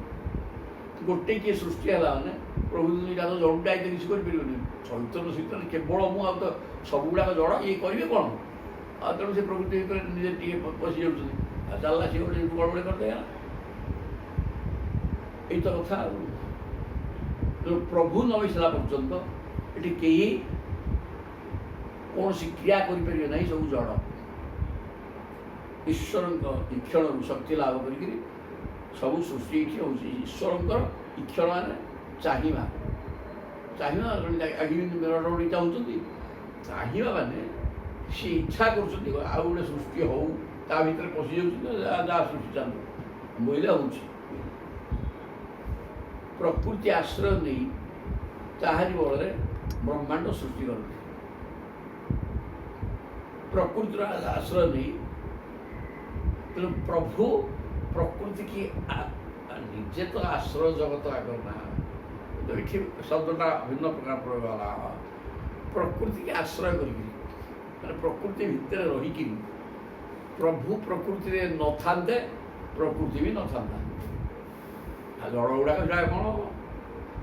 ଗୋଟେ କିଏ ସୃଷ୍ଟି ହେଲା ମାନେ ପ୍ରଭୁ ଦୁନିଟା ତ ଜଡ଼ଟା ଏତେ କିଛି କରିପାରିବନି। ଚୈତନ୍ୟ ଶୀତରେ କେବଳ ମୁଁ ଆଉ ତ ସବୁଗୁଡ଼ାକ ଜଡ଼ ଇଏ କରିବେ କ'ଣ? ଆଉ ତେଣୁ ସେ ପ୍ରକୃତି ଭିତରେ ନିଜେ ଟିକେ ପଶି ଯାଉଛନ୍ତି। ଆଉ ଚାଲିଲା ସିଏ ଗୋଟେ ଗଡ଼ବଡ଼ କରିଦେଇଗଲା। ଏଇ ତ କଥା ଆଉ। ତେଣୁ ପ୍ରଭୁ ନ ମିଶିଲା ପର୍ଯ୍ୟନ୍ତ ଏଠି କେହି କୌଣସି କ୍ରିୟା କରିପାରିବେ ନାହିଁ, ସବୁ ଜଡ଼। ଈଶ୍ୱରଙ୍କ ଇକ୍ଷଣରୁ ଶକ୍ତି ଲାଭ କରିକିରି ସବୁ ସୃଷ୍ଟି ଏଇଠି ହେଉଛି। ଈଶ୍ୱରଙ୍କର ଇକ୍ଷଣ ମାନେ ଚାହିଁବା। ଚାହିଁବା ମେରଡ଼ି ଚାହୁଁଛନ୍ତି। ଚାହିଁବା ମାନେ ସେ ଇଚ୍ଛା କରୁଛନ୍ତି ଆଉ ଗୋଟେ ସୃଷ୍ଟି ହଉ, ତା ଭିତରେ ପଶି ଯାଉଛନ୍ତି। ଯାହା ସୃଷ୍ଟି ଚାଲୁ ବୋଇଲେ ହେଉଛି। ପ୍ରକୃତି ଆଶ୍ରୟ ନେଇ ତାହାରି ବଳରେ ବ୍ରହ୍ମାଣ୍ଡ ସୃଷ୍ଟି କରନ୍ତି। ପ୍ରକୃତିର ଆଶ୍ରୟ ନେଇ ତେଣୁ ପ୍ରଭୁ ପ୍ରକୃତି କି ନିଜେ ତ ଆଶ୍ରୟ ଜଗତ ଆଗର ନା, ଏଠି ଶବ୍ଦଟା ଭିନ୍ନ ପ୍ରକାର ପ୍ରୟୋଗ ହେଲା। ପ୍ରକୃତି କି ଆଶ୍ରୟ କରିକିରି ମାନେ ପ୍ରକୃତି ଭିତରେ ରହିକିରି ପ୍ରଭୁ ପ୍ରକୃତିରେ ନଥାନ୍ତେ ପ୍ରକୃତି ବି ନଥାନ୍ତା। ଆଉ ଜଡ଼ ଗୁଡ଼ାକ ସେଟା କ'ଣ ହବ?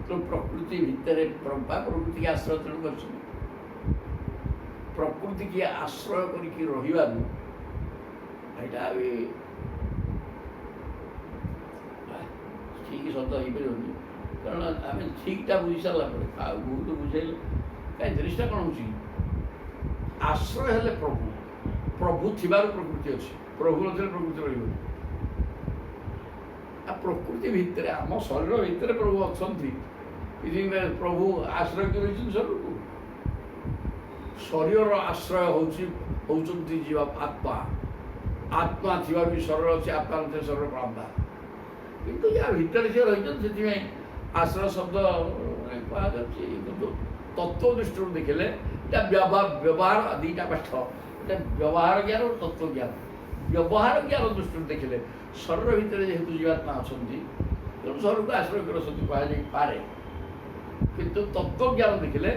ତେଣୁ ପ୍ରକୃତି ଭିତରେ ପ୍ରକୃତିକି ଆଶ୍ରୟ ତେଣୁ କରିଛନ୍ତି। ପ୍ରକୃତିକି ଆଶ୍ରୟ କରିକି ରହିବାରୁ ଏଇଟା ବି ଠିକ୍ ଶବ୍ଦ ହେଇପାରିବନି, କାରଣ ଆମେ ଠିକ୍ଟା ବୁଝି ସାରିଲା ପରେ ଆଉ ବହୁତ ବୁଝେଇଲେ କାହିଁ ଜିନିଷଟା କ'ଣ ହେଉଛି କି? ଆଶ୍ରୟ ହେଲେ ପ୍ରଭୁ। ପ୍ରଭୁ ଥିବାରୁ ପ୍ରକୃତି ଅଛି, ପ୍ରଭୁ ନଥିଲେ ପ୍ରକୃତି ରହିବନି। ଆଉ ପ୍ରକୃତି ଭିତରେ ଆମ ଶରୀର ଭିତରେ ପ୍ରଭୁ ଅଛନ୍ତି। ପ୍ରଭୁ ଆଶ୍ରୟ କରି ରହିଛନ୍ତି ଶରୀରକୁ। ଶରୀରର ଆଶ୍ରୟ ହେଉଛନ୍ତି ଜୀବ ଆତ୍ମା। ଆତ୍ମା ଥିବାରୁ ବି ଶରୀର ଅଛି, ଆତ୍ମା ନଥିଲେ ଶରୀର ପଳାନ୍ତା। କିନ୍ତୁ ୟା ଭିତରେ ସେ ରହିଛନ୍ତି, ସେଥିପାଇଁ ଆଶ୍ରୟ ଶବ୍ଦ କୁହାଯାଉଛି। କିନ୍ତୁ ତତ୍ତ୍ୱ ଦୃଷ୍ଟିରୁ ଦେଖିଲେ ଏଇଟା ବ୍ୟବହାର ଦୁଇଟା ପାଠ। ଏଇଟା ବ୍ୟବହାର ଜ୍ଞାନ ଓ ତତ୍ତ୍ୱ ଜ୍ଞାନ। ବ୍ୟବହାର ଜ୍ଞାନ ଦୃଷ୍ଟିରୁ ଦେଖିଲେ ଶରୀର ଭିତରେ ଯେହେତୁ ଜୀବାତ୍ମା ଅଛନ୍ତି, ତେଣୁ ଶରୀରକୁ ଆଶ୍ରୟ କରି ଅଛନ୍ତି କୁହାଯାଇପାରେ। କିନ୍ତୁ ତତ୍ତ୍ୱ ଜ୍ଞାନ ଦେଖିଲେ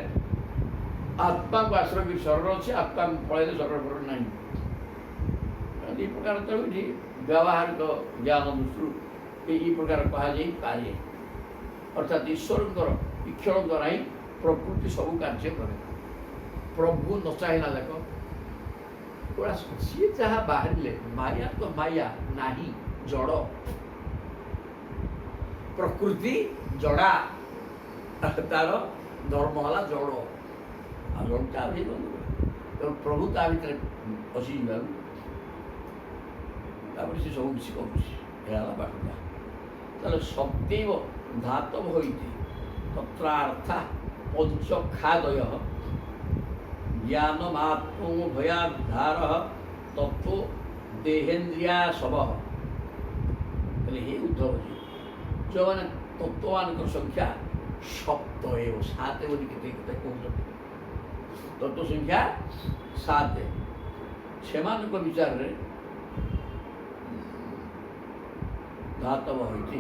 ଆତ୍ମାକୁ ଆଶ୍ରୟ କରି ଶରୀର ଅଛି, ଆତ୍ମା ପଳେଇଲେ ଶରୀର ନାହିଁ। এই প্রকার তো এটি ব্যবহারিক জ্ঞান দৃষ্টিରୁ এই প্রকার କୁହାଯାଇପାରେ। ଅର୍ଥାତ୍ ଈଶ୍ୱରଙ୍କର ଇକ୍ଷଣ ଦ୍ୱାରା ହିଁ ପ୍ରକୃତି ସବୁ କାର୍ଯ୍ୟ କରେ। ପ୍ରଭୁ ନ ଚାହିଁଲା ଯାକ ସିଏ ଯାହା ବାହାରିଲେ ମାୟା ତ ମାୟା ନାହିଁ, ଜଡ଼। ପ୍ରକୃତି ଜଡ଼ା, ତାର ଧର୍ମ ହେଲା ଜଡ଼। ଆଉ ଜଡ଼ଟା ତେଣୁ ପ୍ରଭୁ ତା ଭିତରେ ପଶିଯିବାରୁ ତାପରେ ସେ ସବୁ କିଛି କରୁଛି। ଏହା ହେଲା ବାର୍ତ୍ତା। ତାହେଲେ ସତ୍ୟବ ଧାତବ ହୋଇଛି ତତ୍ରାର୍ଥା ପଞ୍ଚଖାଦୟ ଜ୍ଞାନମାତ୍ମଭୟାଧାର ତତ୍ତ୍ୱ ଦେହେନ୍ଦ୍ରିୟା ଶବ। ତାହେଲେ ହେ ଉଦ୍ଧବଜୀ, ଯେଉଁମାନେ ତତ୍ତ୍ୱମାନଙ୍କର ସଂଖ୍ୟା ସପ୍ତ ଏବ 7 ବୋଲି କେତେ କହୁଛନ୍ତି। ତତ୍ତ୍ୱ ସଂଖ୍ୟା 7। ସେମାନଙ୍କ ବିଚାରରେ ଧାତବ ହୋଇଛି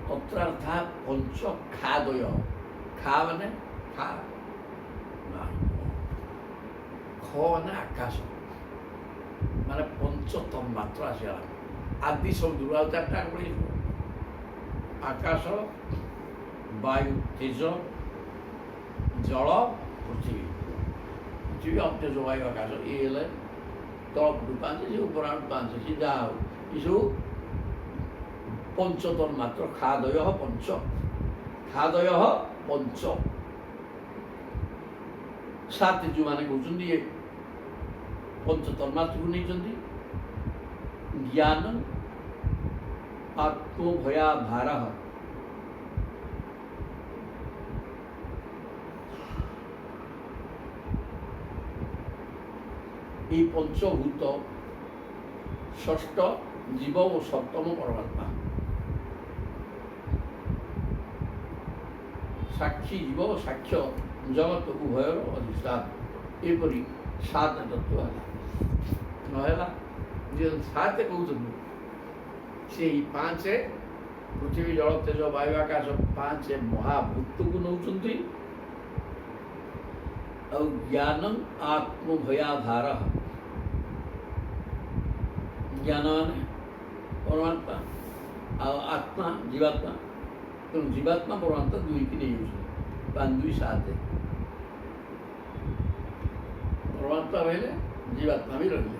ତତ୍ରାର୍ଥା ପଞ୍ଚଖାଦୟ। ଖା ମାନେ ଖା ଖ ମାନେ ଆକାଶ, ମାନେ ପଞ୍ଚତମ ମାତ୍ର ଆସିଗଲା। ଆଦି ଶବ୍ଦରୁ ଆଉ 4ଟା ପଡ଼ିଯିବ। ଆକାଶ, ବାୟୁ, ତେଜ, ଜଳ ପୃଥିବୀ ପୃଥିବୀ ଅତ୍ୟଜ ବାୟୁ ଆକାଶ ଇଏ ହେଲେ ତଳପଟୁ ପାଞ୍ଚ ସେ ଉପରାଣୁ ପାଞ୍ଚ ସେ ଯାହା ହଉ ଏସବୁ ପଞ୍ଚତନ୍ମାତ୍ର ଖାଦୟ ପଞ୍ଚ ଖାଦୟ ପଞ୍ଚ ସାତ ଯେଉଁମାନେ କହୁଛନ୍ତି ଇଏ ପଞ୍ଚତନ୍ମାତ୍ରକୁ ନେଇଛନ୍ତି ଜ୍ଞାନ ଆତ୍ମଭୟାଭାର এই পঞ্চভূত ষষ্ঠ জীব ও সপ্তম পরমাত্মা সাক্ষী জীব ও সাক্ষ্য জগତ ଉଭୟର ଅଧିଷ୍ଠାନ ଏପରି ସାତ ତତ୍ଵ ହେଲା ନହେଲା ଯେ ସାତ କହୁଛନ୍ତି ସେଇ ପାଞ୍ଚ ପୃଥିବୀ ଜଳ ତେଜ ବାୟୁ ଆକାଶ ପାଞ୍ଚ ମହାଭୂତକୁ ନେଉଛନ୍ତି ଆଉ ଜ୍ଞାନ ଆତ୍ମଭୟାଭାର ଜ୍ଞାନ ମାନେ ପରମାତ୍ମା ଆଉ ଆତ୍ମା ଜୀବାତ୍ମା ତେଣୁ ଜୀବାତ୍ମା ପରମାତ୍ମା ଦୁଇକି ନେଇଯାଉଛନ୍ତି ପାଞ୍ଚ ଦୁଇ ସାତ ପରମାତ୍ମା ରହିଲେ ଜୀବାତ୍ମା ବି ରହିଲେ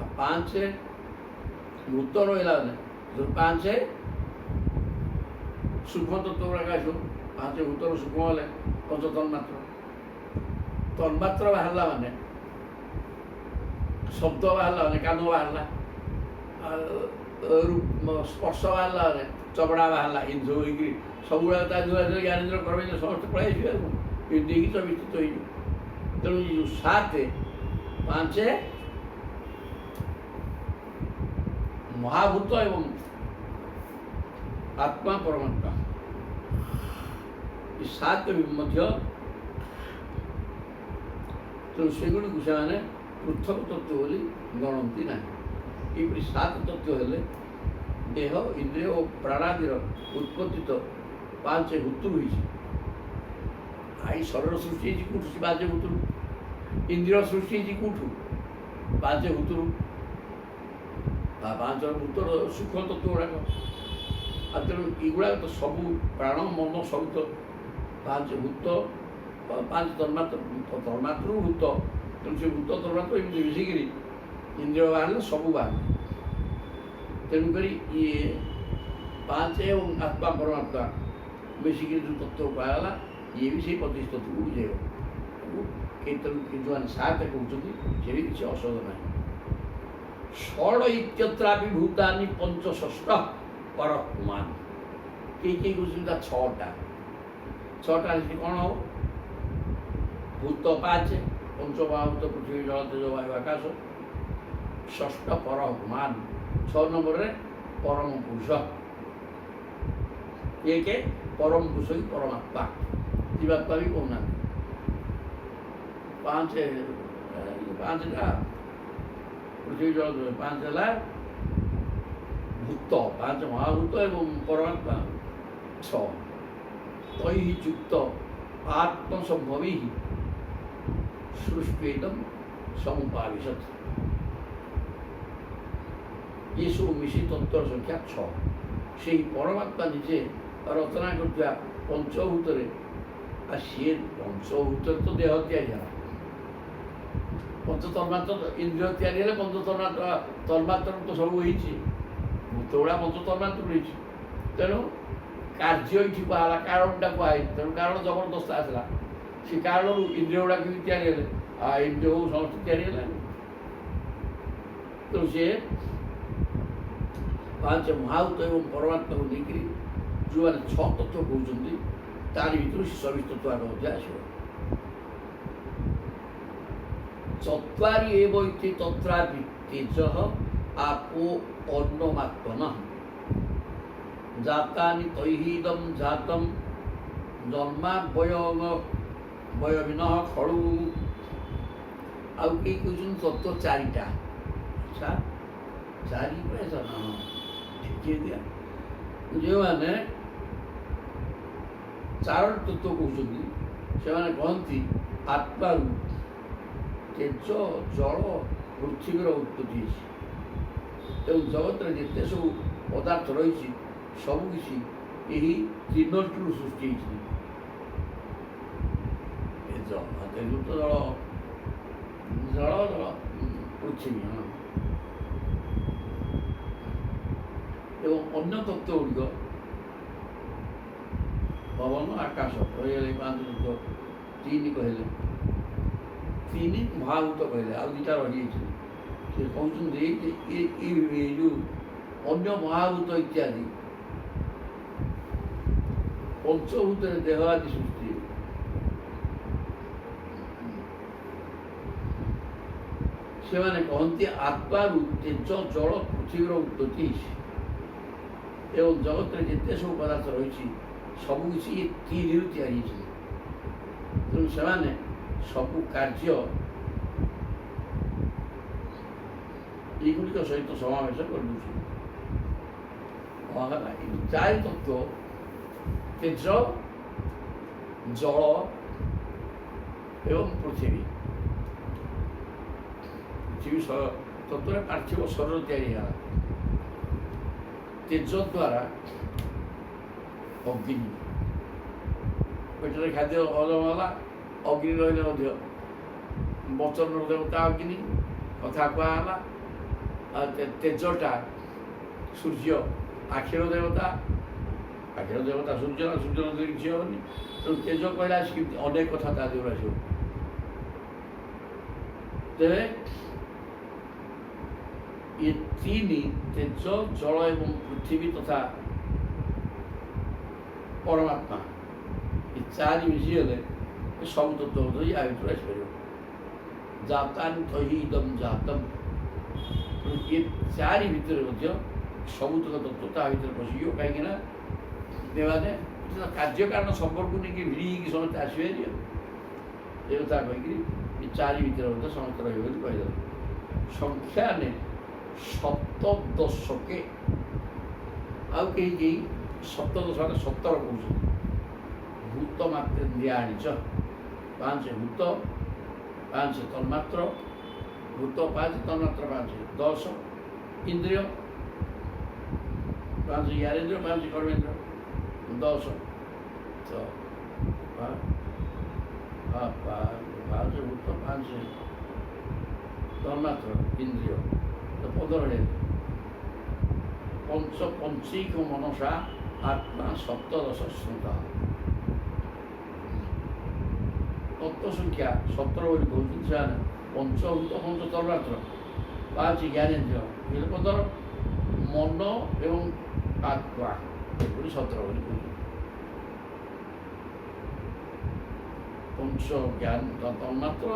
ଆଉ ପାଞ୍ଚ ଭୂତ ରହିଲା ମାନେ ପାଞ୍ଚ ସୂକ୍ଷ୍ମ ତତ୍ଵ ପ୍ରକାଶ ପାଞ୍ଚ ଭୂତର ସୂକ୍ଷ୍ମ ହେଲେ ପଞ୍ଚତନ୍ମାତ୍ର ତନ୍ମାତ୍ର ବାହାରିଲା ମାନେ ଶବ୍ଦ ବାହାରିଲା ମାନେ କାନ ବାହାରିଲା ସ୍ପର୍ଶ ବାହାରିଲା ମାନେ ଚବଡ଼ା ବାହାରିଲା ଇନ୍ଦ୍ର ହୋଇକି ସବୁବେଳେ ତା ଧୁଆ ଧୁଆ ଜ୍ଞାନେନ୍ଦ୍ର କର୍ମେନ୍ଦ୍ର ସମସ୍ତେ ପଳାଇ ଆସିବେ ଆଉ ଏମିତି ହେଇକି ତ ବିସ୍ତୃତ ହେଇଯିବ ତେଣୁ ଏ ଯେଉଁ ସାତ ପାଞ୍ଚ ମହାଭୂତ ଏବଂ ଆତ୍ମା ପରମାତ୍ମା ଏ ସାତ ମଧ୍ୟ ତେଣୁ ସେଗୁଡ଼ିକୁ ସେମାନେ ପୃଥକ ତତ୍ଵ ବୋଲି ଗଣନ୍ତି ନାହିଁ ଏପରି ସାତ ତତ୍ଵ ହେଲେ ଦେହ ଇନ୍ଦ୍ରିୟ ଓ ପ୍ରାଣାଦିର ଉତ୍ପତ୍ତି ତ ପାଞ୍ଚ ଭୂତରୁ ହେଇଛି ଏଇ ଶରୀର ସୃଷ୍ଟି ହେଇଛି କେଉଁଠୁ ସେ ପାଞ୍ଚ ଭୂତରୁ ଇନ୍ଦ୍ରିୟ ସୃଷ୍ଟି ହେଇଛି କେଉଁଠୁ ପାଞ୍ଚ ଭୂତରୁ ପାଞ୍ଚ ଭୂତର ସୂକ୍ଷ୍ମ ତତ୍ଵ ଗୁଡ଼ାକ ଆଉ ତେଣୁ ଏଗୁଡ଼ାକ ତ ସବୁ ପ୍ରାଣ ମନ ସବୁ ତ ପାଞ୍ଚ ଭୂତ ପାଞ୍ଚ ତନ୍ମାତ୍ରରୁ ଭୂତ ତେଣୁ ସେ ଭୂତ ତନ୍ମାତ୍ର ଏମିତି ମିଶିକିରି ଇନ୍ଦ୍ରିୟ ବାହାରିଲେ ସବୁ ବାହାରିଲେ ତେଣୁକରି ଇଏ ପାଞ୍ଚ ଏବଂ ଆତ୍ମା ପରମାତ୍ମା ମିଶିକିରି ଯେଉଁ ତତ୍ଵ କୁହାଗଲା ଇଏ ବି ସେଇ 25 ତତ୍ଵକୁ ବୁଝେଇବ ତେଣୁ ଯେଉଁମାନେ ସାତ କହୁଛନ୍ତି ସେ ବି କିଛି ଅସଦ ନାହିଁ ଷଡ଼ ଇତ୍ୟତ୍ରାପି ଭୂତାନି ପଞ୍ଚଷଷ୍ଠ ପରକୁମାନ କେହି କହୁଛନ୍ତି ତା ଛଅଟା ସେଠି କ'ଣ ହବ ଭୂତ ପାଞ୍ଚ ପଞ୍ଚମହାଭୂତ ପୃଥିବୀ ଜଳ ତେଜ ବାୟୁ ଆକାଶ ଷଷ୍ଠ ପରମାନ 6 ନମ୍ବରରେ ପରମ ପୁରୁଷ ଏକ ପରମ ପୁରୁଷ କି ପରମାତ୍ମା ଜୀବାତ୍ମା ବି କହୁନାହାନ୍ତି ପାଞ୍ଚଟା ପୃଥିବୀ ଜଳ ପାଞ୍ଚ ହେଲା ଭୂତ ପାଞ୍ଚ ମହାଭୂତ ଏବଂ ପରମାତ୍ମା 6 ତୈ ଯୁକ୍ତ ଆତ୍ମସମ୍ଭବୀ ସୃଷ୍ଟିଦମ୍ ସମୁପାବିଶତ ଏସବୁ ମିଶି ତତ୍ଵର ସଂଖ୍ୟା 6 ସେହି ପରମାତ୍ମା ନିଜେ ରଚନା କରୁଥିବା ପଞ୍ଚଭୂତରେ ଆଉ ସିଏ ପଞ୍ଚଭୂତରେ ତ ଦେହ ତିଆରି ହେଲା ପଞ୍ଚତନ୍ମାତ୍ର ଇନ୍ଦ୍ରିୟ ତିଆରି ହେଲେ ତନ୍ମାତ୍ର ତ ସବୁ ହେଇଛି ଭୂତ ଗୁଡ଼ା ପଞ୍ଚତନ୍ମାତ୍ର ହେଇଛି ତେଣୁ କାର୍ଯ୍ୟ ଏଇଠି କୁହାହେଲା କାରଣଟା କୁହାହେଇଛି ତେଣୁ କାରଣ ଜବରଦସ୍ତ ଆସିଲା ସେ କାରଣରୁ ଇନ୍ଦ୍ରିୟ ଗୁଡ଼ାକ ବି ତିଆରି ହେଲେ ଆଉ ଇନ୍ଦ୍ରିୟ ହଉ ସମସ୍ତେ ତିଆରି ହେଲା ତେଣୁ ସିଏ ପାଞ୍ଚ ମହାଭୂତ ଏବଂ ପରମାତ୍ମାକୁ ନେଇକରି ଯେଉଁମାନେ 6 ତତ୍ଵ କହୁଛନ୍ତି ତାରି ଭିତରୁ ସେ 24 ତତ୍ଵ ଆଗ ମଧ୍ୟ ଆସିବ ଚତ୍ୱାରି ଏବ ଇତି ତତ୍ରାପି ତେଜଃ ଆପୋ ଅନ୍ନମାତ୍ମନଃ ଜାତାନି ତୈହିଦଂ ଜାତଂ ଜନ୍ମାବୟବିନଃ ଖଳୁ ଆଉ କେହି କହୁଛନ୍ତି ତତ୍ଵ 4ଟା ଆଚ୍ଛା 4 ପଇସା ହଁ ଠିକ୍ ଦିଆ ଯେଉଁମାନେ 4 ତତ୍ଵ କହୁଛନ୍ତି ସେମାନେ କହନ୍ତି ଆତ୍ମାରୁ ତେଜ ଜଳ ପୃଥିବୀର ଉତ୍ପତ୍ତି ହେଇଛି ତେଣୁ ଜଗତରେ ଯେତେ ସବୁ ପଦାର୍ଥ ରହିଛି ସବୁକିଛି ଏହି 3ଟିରୁ ସୃଷ୍ଟି ହେଇଛି ତେଜ ତେଜୁତ ଜଳ ଜଳ ଜଳ ପୃଥିବୀ ଏବଂ ଅନ୍ୟ ତତ୍ତ୍ୱ ଗୁଡ଼ିକ ପବନ ଆକାଶ ରହିଗଲେ 5 ତତ୍ତ୍ୱ 3 କହିଲେ 3 ମହାଭୂତ କହିଲେ ଆଉ 2ଟା ରହିଯାଇଛି। ସେ କହୁଛନ୍ତି ଯେ ଏ ଯେଉଁ ଅନ୍ୟ ମହାଭୂତ ଇତ୍ୟାଦି ପଞ୍ଚଭୂତରେ ଦେହ ଆଦି ସୃଷ୍ଟି ସେମାନେ କହନ୍ତି ଆତ୍ମାରୁ ତେଜ ଜଳ ପୃଥିବୀର ଉତ୍ପତ୍ତି ହେଇଛି ଏବଂ ଜଗତରେ ଯେତେ ସବୁ ପଦାର୍ଥ ରହିଛି ସବୁକିଛି ଏ 3ରୁ ତିଆରି ହେଇଛି। ତେଣୁ ସେମାନେ ସବୁ କାର୍ଯ୍ୟ ଏଗୁଡ଼ିକ ସହିତ ସମାବେଶ କରିଦେଉଛନ୍ତି। ଚାରି ତତ୍ତ୍ୱ ତେଜ ଜଳ ଏବଂ ପୃଥିବୀ ତତ୍ତ୍ୱରେ ପାର୍ଥିବ ଶରୀର ତିଆରି ହେଲା। ତେଜ ଦ୍ୱାରା ଅଗ୍ନି ପେଟରେ ଖାଦ୍ୟ ହଜମ ହେଲା, ଅଗ୍ନି ରହିଲେ ମଧ୍ୟ ବଚନର ଦେବତା ଅଗ୍ନି କଥା କୁହାହେଲା। ତେଜଟା ସୂର୍ଯ୍ୟ ଆଖିର ଦେବତା ସୂର୍ଯ୍ୟ ନା ସୂର୍ଯ୍ୟ ନଦୀ କିଛି ହେବନି। ତେଣୁ ତେଜ କହିଲା ଅନେକ କଥା ତା ଦେହରେ ଆସିବ। ତେବେ ଏ 3 ତେଜ ଜଳ ଏବଂ ପୃଥିବୀ ତଥା ପରମାତ୍ମା ଏ 4 ମିଶିଗଲେ ସବୁ ତତ୍ତ୍ୱ ମଧ୍ୟ ୟା ଭିତରେ ଆସିପାରିବ। ଜାତାନ୍ ତହି ଇଦମ୍ ଜାତମ୍। ଏ 4 ଭିତରେ ମଧ୍ୟ ସବୁତକ ତତ୍ତ୍ୱ ତା ଭିତରେ ପଶିଯିବ। କାହିଁକିନା ଦେବାନେ କାର୍ଯ୍ୟକାରଣ ସମ୍ପର୍କକୁ ନେଇକି ଭିଡ଼ିକି ସମସ୍ତେ ଆସିବେ ଯେ ଏ କଥା କହିକିରି ଏ 4 ଭିତରେ ମଧ୍ୟ ସମସ୍ତେ ରହିବେ ବୋଲି କହିଦେଲେ। ସଂଖ୍ୟାନେ 17 ଆଉ କେହି 17 କହୁଛନ୍ତି। ଭୂତ ମାତ୍ରେନ୍ଦ୍ରିୟ ଆଣିଛ 5 ଭୂତ 5 ତନ୍ମାତ୍ର ଭୂତ 5 ତନ୍ମାତ୍ର 5 10 ଇନ୍ଦ୍ରିୟ 5 ଜ୍ଞାନେନ୍ଦ୍ରିୟ 5 କର୍ମେନ୍ଦ୍ରିୟ 10 ତ 5 ଭୂତ 5 ତନ୍ମାତ୍ର ଇନ୍ଦ୍ରିୟ 15 ପଞ୍ଚୈକ ମନସା ଆତ୍ମା 17 ସ୍ମୃତ। ତତ୍ତ୍ୱ ସଂଖ୍ୟା 17 ବୋଲି କହୁଛନ୍ତି ସେମାନେ। ପଞ୍ଚଭୂତ 5 ତନ୍ମାତ୍ର 5 ଜ୍ଞାନେନ୍ଦ୍ରିୟ 15 ମନ ଏବଂ ଆତ୍ମା ଏପରି 17 ବୋଲି କହୁଛନ୍ତି। ପଞ୍ଚ ଜ୍ଞାନ ତନ୍ମାତ୍ର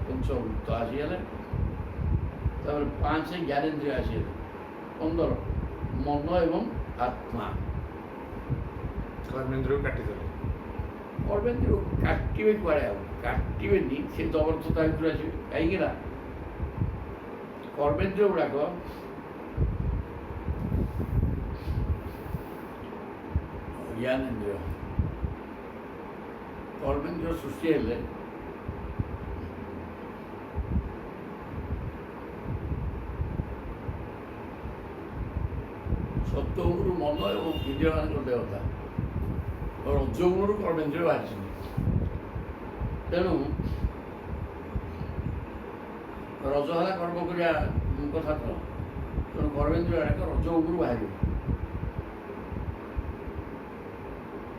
ପଞ୍ଚଭୂତ ଆସିଗଲେ, ତାପରେ 5 ଜ୍ଞାନେନ୍ଦ୍ରିୟ ଆସିଗଲେ, 15 ମନ ଏବଂ ଆତ୍ମା। କର୍ମେନ୍ଦ୍ରିୟ କାଟିଦେଲେ। କର୍ମେନ୍ଦ୍ରିୟ କାଟିବେ କୁଆଡ଼େ ଆଉ କାଟିବେନି, ସେ ଜବରଦସ୍ତ ତା ଭିତରେ ଆସିବେ। କାହିଁକିନା କର୍ମେନ୍ଦ୍ରିୟ ଗୁଡ଼ାକ ଜ୍ଞାନେନ୍ଦ୍ରିୟ କର୍ମେନ୍ଦ୍ରିୟ ସୃଷ୍ଟି ହେଲେ ସତ୍ୱଗୁଣରୁ ମନ ଏବଂ ଇନ୍ଦ୍ରିୟମାନଙ୍କର ଦେବତା ରଜଗୁଣରୁ କର୍ମେନ୍ଦ୍ରିୟ ବାହାରିଛନ୍ତି। ତେଣୁ ରଜ ହେଲା କର୍ମ କରିବା କଥା ତ, ତେଣୁ କର୍ମେନ୍ଦ୍ରିୟ ଗୁଡ଼ାକ ରଜଗୁଣରୁ ବାହାରିବ।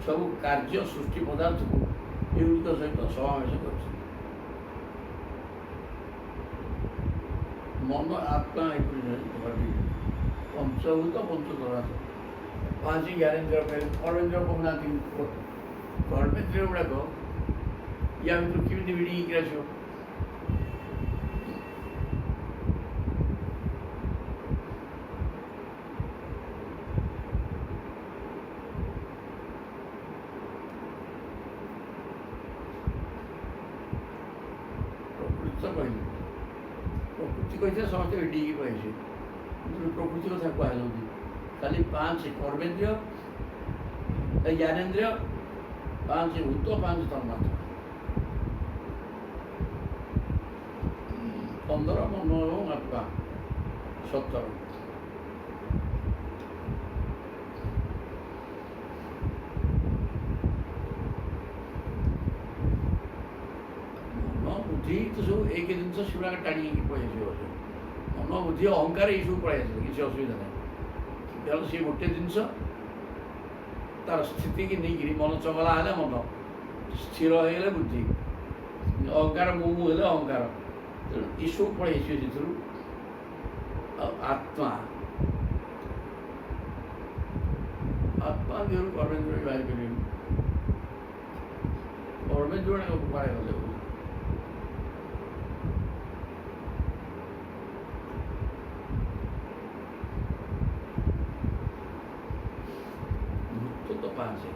ସବୁ କାର୍ଯ୍ୟ ସୃଷ୍ଟି ପଦାର୍ଥକୁ ଏଗୁଡ଼ିକ ସହିତ ସମାବେଶ କରୁଛନ୍ତି। ମନ ଆତ୍ମା ଏପରି ପଞ୍ଚଭୂତ 5 ତନ୍ମାତ୍ର 5 ଜ୍ଞାନେନ୍ଦ୍ରିୟ କର୍ମେନ୍ଦ୍ରିୟ କହୁନାହାନ୍ତି। କର୍ମେନ୍ଦ୍ରିୟ ଗୁଡ଼ାକ ୟା ଭିତରୁ କେମିତି ଭିଡ଼ିକି ଆସିବ? ପ୍ରକୃତି କହିଥିଲେ ସମସ୍ତେ ଭିଡ଼ିକି କହିছে, କିନ୍ତୁ ପ୍ରକୃତି କଥା କୁହାଯାଉଛି। ଖାଲି 5 କର୍ମେନ୍ଦ୍ରିୟ ଜ୍ଞାନେନ୍ଦ୍ରିୟ 5 ଭୂତ 5 ତନ୍ମାତ୍ର 15 ମନ ଏବଂ ଆତ୍ମା 17। ବୁଦ୍ଧି ତ ସବୁ ଏକ ଜିନିଷ ସେଗୁଡ଼ାକ ଟାଣି ହେଇକି ପଳେଇ ଆସିବ। ମନ ବୁଦ୍ଧି ଅହଙ୍କାର ଏଇସବୁ ପଳେଇ ଆସିବ, କିଛି ଅସୁବିଧା ନାହିଁ। ତେଣୁ ସେ ଗୋଟେ ଜିନିଷ ତାର ସ୍ଥିତିକି ନେଇକିରି ମନ ଚଗଲା ହେଲେ ମନ, ସ୍ଥିର ହେଇଗଲେ ବୁଦ୍ଧି, ଅହଙ୍କାର ମୁଁ ହେଲେ ଅହଙ୍କାର, ତେଣୁ ଏସବୁ ପଳେଇ ଆସିବ ସେଥିରୁ। ଆଉ ଆତ୍ମା ଆତ୍ମା ଦେହରୁ କର୍ମେନ୍ଦ୍ର ବାହାରି ପାରିବେନି, କର୍ମେନ୍ଦ୍ର କୁଆଡ଼େ ଗଲେ ଭୂତ ତ ପାଞ୍ଚେ,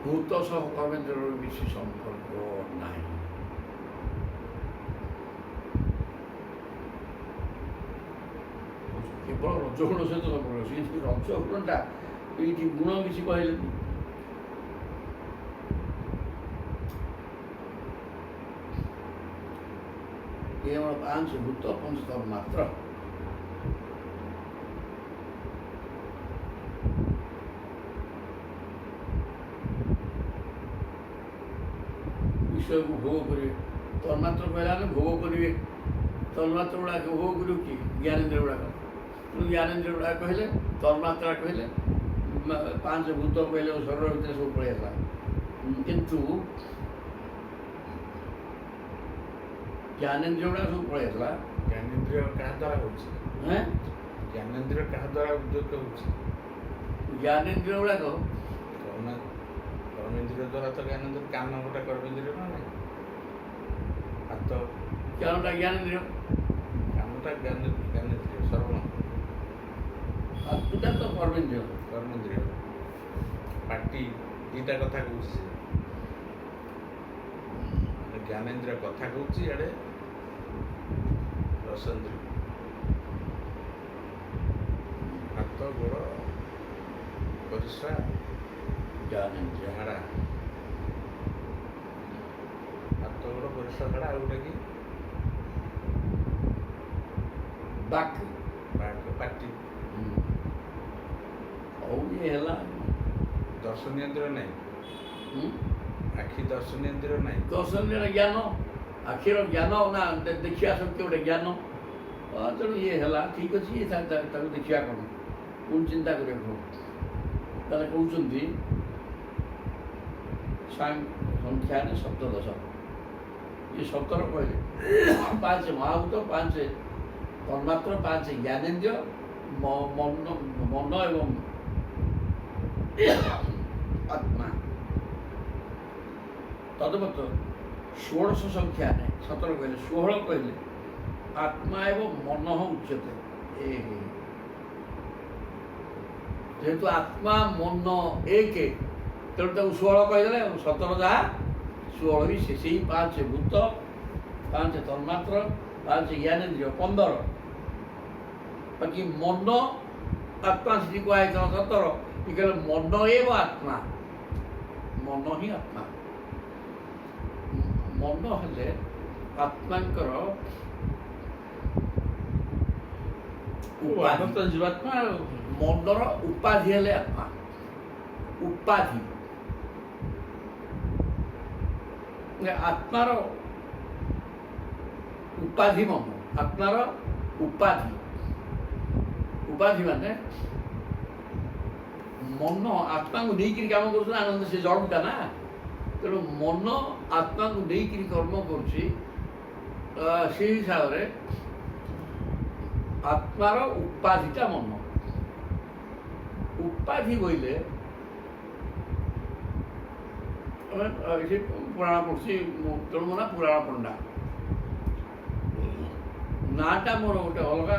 ଭୂତ ସହ କର୍ମେନ୍ଦ୍ରର କିଛି ସମ୍ପର୍କ ନାହିଁ। କେବଳ ରଜଗୁଣ ସହିତ ସମ୍ପର୍କ ଅଛି, କିନ୍ତୁ ରଜଗୁଣଟା ଏଇଠି ଗୁଣ କିଛି କହିଲେନି। ଏ ଆମର ପାଞ୍ଚ ଭୂତ ପଞ୍ଚତମ ମାତ୍ର। ବିଷୟକୁ ଭୋଗ କରିବେ, ତନ୍ମାତ୍ର କହିଲା ଭୋଗ କରିବେ, ତନ୍ମାତ୍ର ଗୁଡ଼ାକ ଭୋଗ କରିବ କି ଜ୍ଞାନେନ୍ଦ୍ର ଗୁଡ଼ାକ, ଜ୍ଞାନେନ୍ଦ୍ର ଗୁଡ଼ାକ କହିଲେ, ତନ୍ମାତ୍ରା କହିଲେ, ପାଞ୍ଚ ଭୂତ କହିଲେ ଶରୀର ଭିତରେ ସବୁ ପଳେଇ ଆସିଲା। କିନ୍ତୁ ଜ୍ଞାନେନ୍ଦ୍ର ଗୁଡ଼ାକ ସବୁ ପଳେଇ ଆସିଲା। ଜ୍ଞାନେନ୍ଦ୍ରିୟ କାହା ଦ୍ୱାରା ହେଉଛି? ଜ୍ଞାନେନ୍ଦ୍ରିୟ କାହା ଦ୍ୱାରା ଉଦ୍ୟୋଗ ହେଉଛି? ଜ୍ଞାନେନ୍ଦ୍ରିୟ ଗୁଡ଼ାକ କର୍ମେନ୍ଦ୍ରିୟ ଦ୍ୱାରା ତ ଜ୍ଞାନେନ୍ଦ୍ରିୟ, କାନ ଗୋଟେ କର୍ମେନ୍ଦ୍ରିୟ ନା ନାହିଁ? ହାତ କାନଟା ଜ୍ଞାନେନ୍ଦ୍ରିୟ, କାନଟା ଜ୍ଞାନେନ୍ଦ୍ରିୟ, ଶ୍ରବଣ। ହାତଟା ତ କର୍ମେନ୍ଦ୍ରିୟ, କର୍ମେନ୍ଦ୍ରିୟ। ପାଟି ଦୁଇଟା କଥା କହୁଛି, ସେ ଜ୍ଞାନେନ୍ଦ୍ରିୟ କଥା କହୁଛି, ଇଆଡ଼େ ରସେନ୍ଦ୍ରିୟ, ହାତ ଗୋଡ଼ ପରିସ୍ରା ଜ୍ଞାନେନ୍ଦ୍ରିୟ। ଝାଡ଼ା, ହାତ ଗୋଡ଼ ପରିସ୍ରା ଝାଡ଼ା, ଆଉ ଗୋଟେ କି ବାକ୍, ପାଟି। ଆଉ ଇଏ ହେଲା ଦର୍ଶନେନ୍ଦ୍ରିୟ ନାହିଁ, ଆଖି ଦର୍ଶନେନ୍ଦ୍ରିୟ ନାହିଁ। ଦର୍ଶନୀୟ ଜ୍ଞାନ, ଆଖିର ଜ୍ଞାନ ନା ଦେଖିବା ଶକ୍ତି ଗୋଟେ ଜ୍ଞାନ। ତେଣୁ ଇଏ ହେଲା ଠିକ୍ ଅଛି, ତାକୁ ଦେଖିବା କ'ଣ, ପୁଣି ଚିନ୍ତା କରିବାକୁ। ତାହେଲେ କହୁଛନ୍ତି ସଂଖ୍ୟାରେ ସପ୍ତଦଶ, ଇଏ 17 କହିଲେ। ପାଞ୍ଚ ମହାଭୂତ, ପାଞ୍ଚ ତନ୍ମାତ୍ର, ପାଞ୍ଚ ଜ୍ଞାନେନ୍ଦ୍ରିୟ, ମନ ଏବଂ ଆତ୍ମା। ତଦବତ 16 ସଂଖ୍ୟା ନାହିଁ, 17 କହିଲେ, 16 କହିଲେ ଆତ୍ମା ଏବଂ ମନ ଉଚ୍ୟତେ। ଯେହେତୁ ଆତ୍ମା ମନ ଏକ, ତେଣୁ ତାକୁ 16 କହିଦେଲେ, 17 ଯାହା 16 ବି ସେଇ ପାଞ୍ଚ ଭୂତ, ପାଞ୍ଚ ତନ୍ମାତ୍ର, ପାଞ୍ଚ ଜ୍ଞାନେନ୍ଦ୍ରିୟ 15। ବାକି ମନ ଆତ୍ମା ସେଠି କୁହାଯାଇଥିଲା 17, କି କହିଲେ ମନ ଏବଂ ଆତ୍ମା, ମନ ହିଁ ଆତ୍ମା। ମନ ହେଲେ ଆତ୍ମାଙ୍କର ଜୀବାତ୍ମା, ମନର ଉପାଧି ହେଲେ ଆତ୍ମା। ଉପାଧି ଆତ୍ମାର ଉପାଧି ମନ, ଆତ୍ମାର ଉପାଧି। ଉପାଧି ମାନେ ମନ ଆତ୍ମାକୁ ନେଇକିରି କାମ କରୁଛି ନା, ଆନନ୍ଦ ସେ ଜଡ଼ଟା ନା, ତେଣୁ ମନ ଆତ୍ମାକୁ ନେଇକିରି କର୍ମ କରୁଛି। ସେଇ ହିସାବରେ ଆତ୍ମାର ଉପାଧିଟା ମନ। ଉପାଧି ବୋଇଲେ ଏଠି ପୁରାଣ ପଢ଼ୁଛି, ତେଣୁ ମୋ ନା ପୁରାଣ ପଣ୍ଡା। ନାଁଟା ମୋର ଗୋଟେ ଅଲଗା,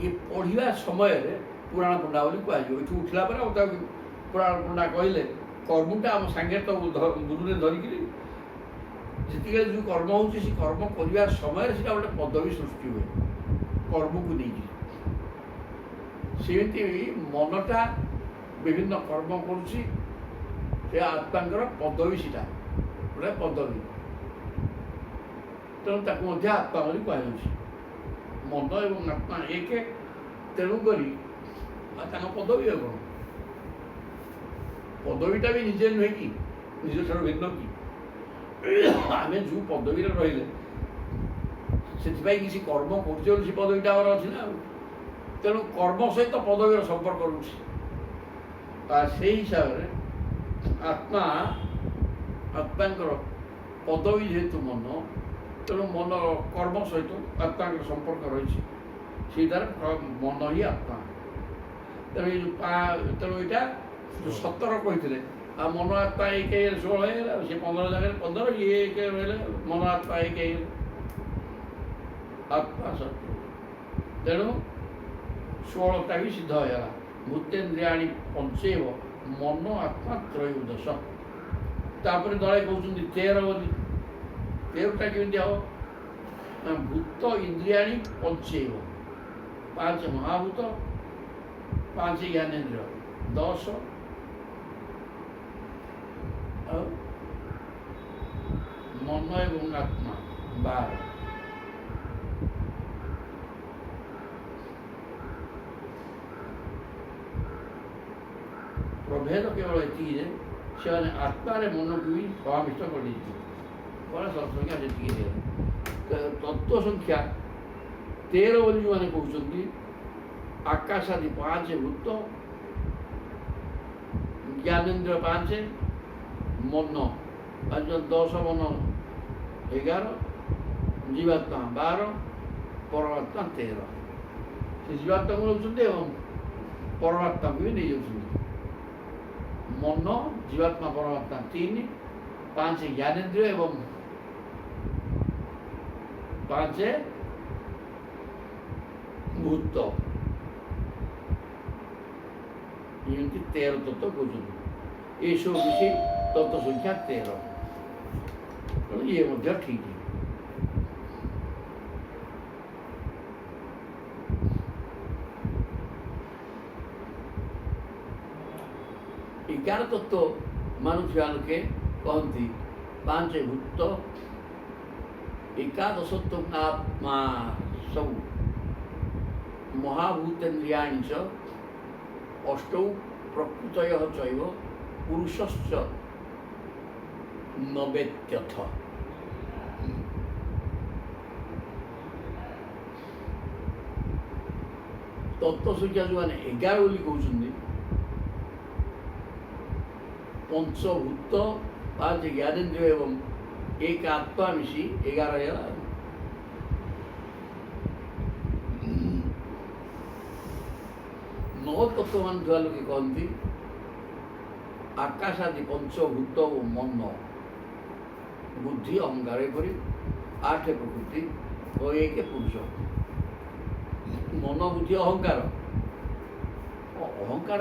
ଏ ପଢ଼ିବା ସମୟରେ ପୁରାଣ ପଣ୍ଡା ବୋଲି କୁହାଯିବ। ଏଠୁ ଉଠିଲା ପରେ ଆଉ ତାକୁ ପୁରାଣ ପଣ୍ଡା କହିଲେ, କର୍ମଟା ଆମ ସାଙ୍ଗେ ତ ଗୁରୁରେ ଧରିକିରି ଯେତିକି ଯେଉଁ କର୍ମ ହେଉଛି, ସେ କର୍ମ କରିବା ସମୟରେ ସେଟା ଗୋଟେ ପଦବୀ ସୃଷ୍ଟି ହୁଏ କର୍ମକୁ ନେଇକିରି। ସେମିତି ମନଟା ବିଭିନ୍ନ କର୍ମ କରୁଛି, ସେ ଆତ୍ମାଙ୍କର ପଦବୀ, ସେଟା ଗୋଟେ ପଦବୀ, ତେଣୁ ତାକୁ ମଧ୍ୟ ଆତ୍ମା ବୋଲି କୁହାଯାଉଛି। ମନ ଏବଂ ଆତ୍ମା ଏକ, ତେଣୁକରି ତାଙ୍କ ପଦବୀ ଆଉ କ'ଣ, ପଦବୀଟା ବି ନିଜେ ନୁହେଁ କି, ନିଜ ଠାରୁ ଭିନ୍ନ କି। ଆମେ ଯେଉଁ ପଦବୀରେ ରହିଲେ ସେଥିପାଇଁ କିଛି କର୍ମ କରୁଛେ ବୋଲି ସେ ପଦବୀଟା ଆମର ଅଛି ନା। ତେଣୁ କର୍ମ ସହିତ ପଦବୀର ସମ୍ପର୍କ ରହୁଛି। ସେଇ ହିସାବରେ ଆତ୍ମାଙ୍କର ପଦବୀ ଯେହେତୁ ମନ, ତେଣୁ ମନ କର୍ମ ସହିତ ଆତ୍ମାଙ୍କର ସମ୍ପର୍କ ରହିଛି। ସେଇଟାର ମନ ହିଁ ଆତ୍ମା। ତେଣୁ ତେଣୁ ଏଇଟା ଯେଉଁ 17 କହିଥିଲେ, ଆଉ ମନ ଆତ୍ମା 1 16 ହେଇଗଲା। ସେ 15 ଜାଗାରେ 15, ଇଏ 1 ରହିଲେ ମନ ଆତ୍ମା 1 ହେଇଗଲା। ଆତ୍ମା ସତ୍ୟ, ତେଣୁ 16ଟା ବି ସିଦ୍ଧ ହେଇଗଲା। ଭୂତେନ୍ଦ୍ରିୟାଣୀ ପଞ୍ଚେଇବ ମନ ଆତ୍ମା ତ୍ରୟୋଦଶ। ତାପରେ ଦଳେ କହୁଛନ୍ତି 13 ବୋଲି। 13ଟା କେମିତି ହବ ନା, ଭୂତ ଇନ୍ଦ୍ରିୟାଣୀ ପଞ୍ଚେଇବ, 5 ମହାଭୂତ, 5 ଜ୍ଞାନେନ୍ଦ୍ରିୟ, 10 ଆଉ ମନ ଏବଂ ଆତ୍ମା 12। ପ୍ରଭେଦ କେବଳ ଏତିକି ଯେ ସେମାନେ ଆତ୍ମାରେ ମନକୁ ବି ସମାବିଷ୍ଟ କରିଦେଇଥିଲେ। କ'ଣ ସଂଖ୍ୟା ସେତିକି ଦିଏ। ତତ୍ତ୍ୱ ସଂଖ୍ୟା 13 ବୋଲି ଯେଉଁମାନେ କହୁଛନ୍ତି, ଆକାଶ ଆଦି 5 ଭୂତ, ଜ୍ଞାନେନ୍ଦ୍ରିୟ 5, ମନ 10, ମନ 11, ଜୀବାତ୍ମା 12, ପରମାତ୍ମା 13। ସେ ଜୀବାତ୍ମାକୁ ନେଉଛନ୍ତି ଏବଂ ପରମାତ୍ମାକୁ ବି ନେଇଯାଉଛନ୍ତି। ମନ, ଜୀବାତ୍ମା, ପରମାତ୍ମା 3, 5 ଜ୍ଞାନେନ୍ଦ୍ରିୟ ଏବଂ 5 ଭୂତ, ଏମିତି 13 ତତ୍ତ୍ୱ କହୁଛନ୍ତି। ଏସବୁ ମିଶି ତତ୍ତ୍ୱ ସଂଖ୍ୟା 13। ତେଣୁ ଇଏ ମଧ୍ୟ ଠିକ୍। ଏଗାର ତତ୍ତ୍ୱ ମାନୁଥିବା ଲୋକେ କହନ୍ତି 5 ଭୂତ, ଏକାଦଶ ଆତ୍ମା ସବୁ, ମହାଭୂତେନ୍ଦ୍ରିୟାଣୀ च, 8 ପ୍ରକୃତୟଃ ଚୈବ ପୁରୁଷଶ୍ଚ ନବେତ୍ୟଥ। ତତ୍ତ୍ୱ ସଂଖ୍ୟା ଯେଉଁମାନେ 11 ବୋଲି କହୁଛନ୍ତି, 5 ଭୂତ, 5 ଜ୍ଞାନେନ୍ଦ୍ରିୟ ଏବଂ 1 ଆତ୍ମା ମିଶି 11 ହେଇଗଲା। 9 ତତ୍ତ୍ୱ ମାନୁଥିବା ଲୋକେ କହନ୍ତି ଆକାଶ ଆଦି 5 ଭୂତ ଓ ମନ, ବୁଦ୍ଧି, ଅହଙ୍କାର, ଏପରି 8 ପ୍ରକୃତି ଓ 1 ପୁରୁଷ। ମନ, ବୁଦ୍ଧି, ଅହଙ୍କାର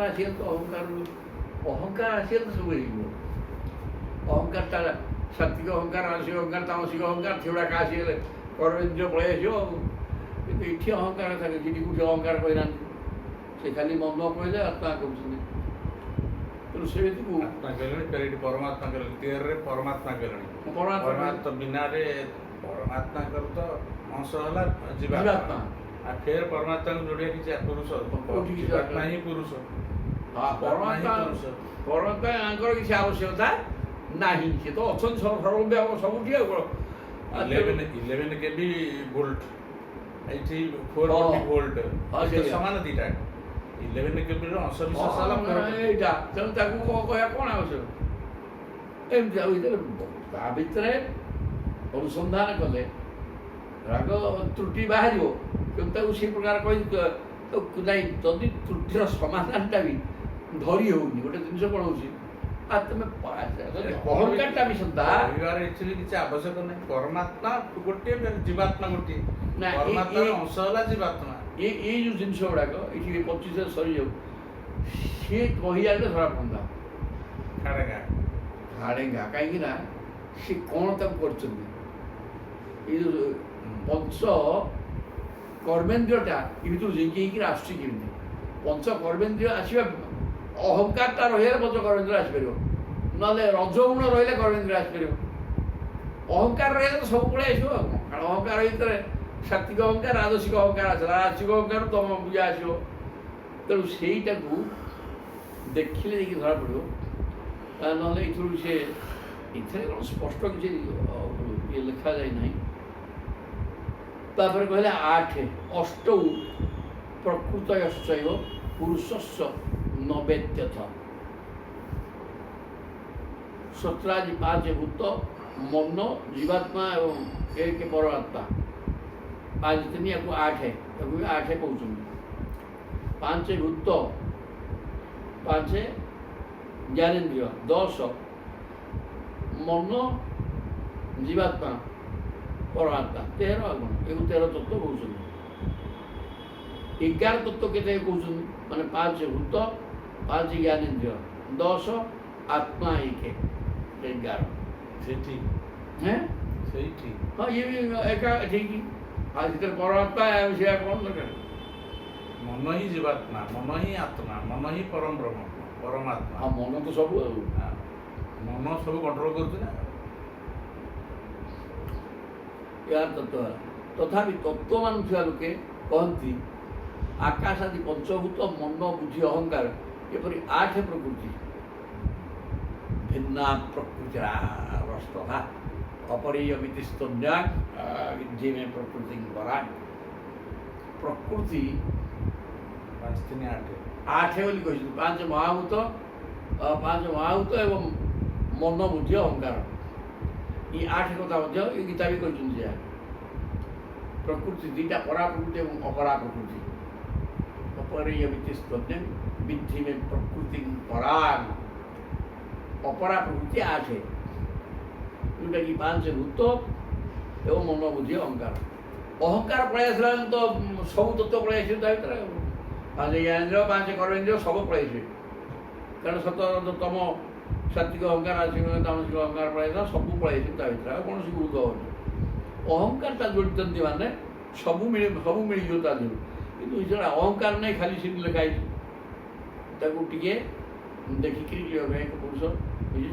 ଆସିଲେ ତ ଅହଙ୍କାର ଆସିଲେ ତ ସବୁ ହେଇଯିବ। ଅହଙ୍କାରଟା ସାତ୍ଵିକ ଅହଙ୍କାର, ରାଜସିକ ଅହଙ୍କାର, ତାମସିକ ଅହଙ୍କାର ସେଗୁଡ଼ାକ ଆସିଗଲେ କର୍ମେନ୍ଦ୍ରିୟ ପଳେଇ ଆସିବ। କିନ୍ତୁ ଏଠି ଅହଙ୍କାର থাকে, ସେଠି କୋଉଠି ଅହଙ୍କାର କହିନାହାନ୍ତି। ସେ ଖାଲି ମନ କହିଲେ ଆତ୍ମା କହୁଛନ୍ତି। ତେଣୁ ସେମିତିକୁ ଆତ୍ମା କହିଲେଣି, ଫେର ଏଠି ପରମାତ୍ମା କହିଲେଣି। 13ରେ ପରମାତ୍ମା କହିଲେଣି। ପରମାତ୍ମା ବିନାରେ ପରମାତ୍ମାଙ୍କର ତ ଅଂଶ ହେଲା ଜୀବାତ୍ମା। ଆଉ ଫେର ପରମାତ୍ମାକୁ ଯୋଡ଼ିଆ କିଛି ପୁରୁଷ, ଜୀବାତ୍ମା ହିଁ ପୁରୁଷ। ପରମାତ୍ମାଙ୍କର କିଛି ଆବଶ୍ୟକତା ନାହିଁ। ସେ ତ ଅଛନ୍ତି ସର୍ବବ୍ୟାପକ ସବୁଠି। ଆଉ କ'ଣ 11 kV ଭୋଲ୍ଟ, ଏଇଠି 440 ଭୋଲ୍ଟ, ସମାନ ଦିଟା। 11 kVର ଅଂଶ ବିଶେଷ ହେଲା ଏଇଟା। ତେଣୁ ତାକୁ କହିବା କ'ଣ ଆବଶ୍ୟକ? ଏମିତି ଆଉ ତା ଭିତରେ ଅନୁସନ୍ଧାନ କଲେ ରାଗ ତ୍ରୁଟି ବାହାରିବ। କିନ୍ତୁ ତାକୁ ସେ ପ୍ରକାର କହି ନାଇଁ, ଯଦି ତ୍ରୁଟିର ସମାଧାନଟା ବି ଧରି ହେଉନି। ଗୋଟେ ଜିନିଷ କ'ଣ ହେଉଛି, ଆଉ ତୁମେ ଅହଙ୍କାରଟା ବି ସୁଦ୍ଧା ଏଥିରେ କିଛି ଆବଶ୍ୟକ ନାହିଁ। ପରମାତ୍ମା ଗୋଟିଏ, ଜୀବାତ୍ମା ଗୋଟିଏ। ପରମାତ୍ମାର ଅଂଶ ହେଲା ଜୀବାତ୍ମା। ଏଇ ଯେଉଁ ଜିନିଷ ଗୁଡ଼ାକ ଏଠି 25ରେ ସରିଯାଉ, ସିଏ କହିଯାଲେ ଧରା ପନ୍ଥା ଖାଡ଼େଙ୍ଗା। କାହିଁକି ନା ସେ କ'ଣ ତାକୁ କରିଛନ୍ତି, ଏଇ ଯେଉଁ ପଞ୍ଚ କର୍ମେନ୍ଦ୍ରିୟଟା ଏ ଭିତରୁ ଲିଙ୍କି ହେଇକିରି ଆସୁଛି କେମିତି? ପଞ୍ଚ କର୍ମେନ୍ଦ୍ରିୟ ଆସିବା, ଅହଙ୍କାରଟା ରହିଲେ ପଞ୍ଚ କର୍ମେନ୍ଦ୍ରିୟ ଆସିପାରିବ, ନହେଲେ ରଜଗୁଣ ରହିଲେ କର୍ମେନ୍ଦ୍ରିୟ ଆସିପାରିବ। ଅହଙ୍କାର ରହିଲେ ତ ସବୁ ପଳେଇ ଆସିବ। ଆଉ କ'ଣ? କାରଣ ଅହଙ୍କାର ଭିତରେ ସାତ୍ଵିକ ଅହଙ୍କାର, ରାଜସିକ ଅହଙ୍କାର ଆସିଲା, ରାଜସିକ ଅହଙ୍କାର ତମ ପୂଜା ଆସିବ। ତେଣୁ ସେଇଟାକୁ ଦେଖିଲେ ଯାଇକି ଧରା ପଡ଼ିବ। ନହେଲେ ଏଥିରୁ ସେ ଏଥିରେ କ'ଣ ସ୍ପଷ୍ଟ କିଛି ଇଏ ଲେଖାଯାଇ ନାହିଁ। ତାପରେ କହିଲେ 8 ଅଷ୍ଟୌ ପ୍ରକୃତୟଶ୍ଚୈବ ପୁରୁଷସ୍ୟ ନବେତ୍ୟଥ। ସତ୍ରାଜି 5 ଭୂତ ମନ ଜୀବାତ୍ମା ଏବଂ 1 ପରମାତ୍ମା 5 3 ୟାକୁ 8 ତାକୁ ବି 8 କହୁଛନ୍ତି। 5 ଭୂତ 5 ଜ୍ଞାନେନ୍ଦ୍ରିୟ 10 ମନ ଜୀବାତ୍ମା ପରମାତ୍ମା 13 ଆଉ କ'ଣ ଏକୁ 13 ତତ୍ତ୍ୱ କହୁଛନ୍ତି। 11 ତତ୍ତ୍ୱ କେତେ କହୁଛନ୍ତି ମାନେ 5 ଭୂତ 5 ଜ୍ଞାନେନ୍ଦ୍ରିୟ 10 ଆତ୍ମା 1 11 ସେଠି ହେଁ ସେଇଠି ହଁ ଇଏ ବି ଏକା ଠିକ୍। ଆଉ ସେଥିରେ ପରମାତ୍ମା ସେଇଆ କ'ଣ ଦରକାର? ମନ ହିଁ ଜୀବାତ୍ମା, ମନ ହିଁ ଆତ୍ମା, ମନ ହିଁ ପରମ ବ୍ରହ୍ମ ପରମାତ୍ମା। ଆଉ ମନ ତ ସବୁ ଆଉ ମନ ସବୁ କଣ୍ଟ୍ରୋଲ କରୁଛି ନା। ଏହାର ତତ୍ତ୍ୱ ହେଲା। ତଥାପି ତତ୍ତ୍ୱମାନ ଥିବା ଲୋକେ କହନ୍ତି ଆକାଶ ଆଦି ପଞ୍ଚଭୂତ ମନ ବୁଦ୍ଧି ଅହଙ୍କାର ଏପରି 8 ପ୍ରକୃତି ଭିନ୍ନା ପ୍ରକୃତିରା ଅପରିୟମିତି ସ୍ତନ୍ୟା ବିଦ୍ଧି ମେ ପ୍ରକୃତି ପରା। ପ୍ରକୃତି 5 3 8 8 ବୋଲି କହିଛନ୍ତି। 5 ମହାଭୂତ ଏବଂ ମନ ବୁଦ୍ଧି ଅହଙ୍କାର ଏ 8 କଥା ମଧ୍ୟ ଏ ଗୀତା ବି କହିଛନ୍ତି। ଯାହା ପ୍ରକୃତି 2ଟା ପରା ପ୍ରକୃତି ଏବଂ ଅପରା ପ୍ରକୃତି। ଅପରିୟମିତି ସ୍ତନ୍ୟା ବିଦ୍ଧି ମେ ପ୍ରକୃତି ପରା। ଅପରା ପ୍ରକୃତି 8 ଯେଉଁଟାକି 5 ଭୂତ ଏବଂ ମନ ବୁଦ୍ଧି ଅହଙ୍କାର। ଅହଙ୍କାର ପଳେଇ ଆସିଲା ତ ସବୁ ତତ୍ତ୍ୱ ପଳେଇ ଆସିବେ ତା ଭିତରେ। 5 ଜ୍ଞାନେନ୍ଦ୍ରିୟ 5 କର୍ମେନ୍ଦ୍ରିୟ ସବୁ ପଳେଇ ଆସିବେ। କାରଣ ସତ ତମ ସାତ୍ଵିକ ଅହଙ୍କାର ଆସିବ ତାମସିକ ଅହଙ୍କାର ପଳେଇ ଆସିଲା ସବୁ ପଳେଇ ଆସିବ ତା ଭିତରେ ଆଉ କୌଣସି ଗୁରୁତ୍ୱ ହେବନି। ଅହଙ୍କାରଟା ଯୋଡ଼ିଛନ୍ତି ମାନେ ସବୁ ମିଳିଯିବ ତା ଦେହରୁ। କିନ୍ତୁ ସେଟା ଅହଙ୍କାର ନାହିଁ ଖାଲି ସେମିତି ଲେଖା ହେଇଛି। ତାକୁ ଟିକେ ଦେଖିକିରି ଏକ ପୁରୁଷ ବୁଝି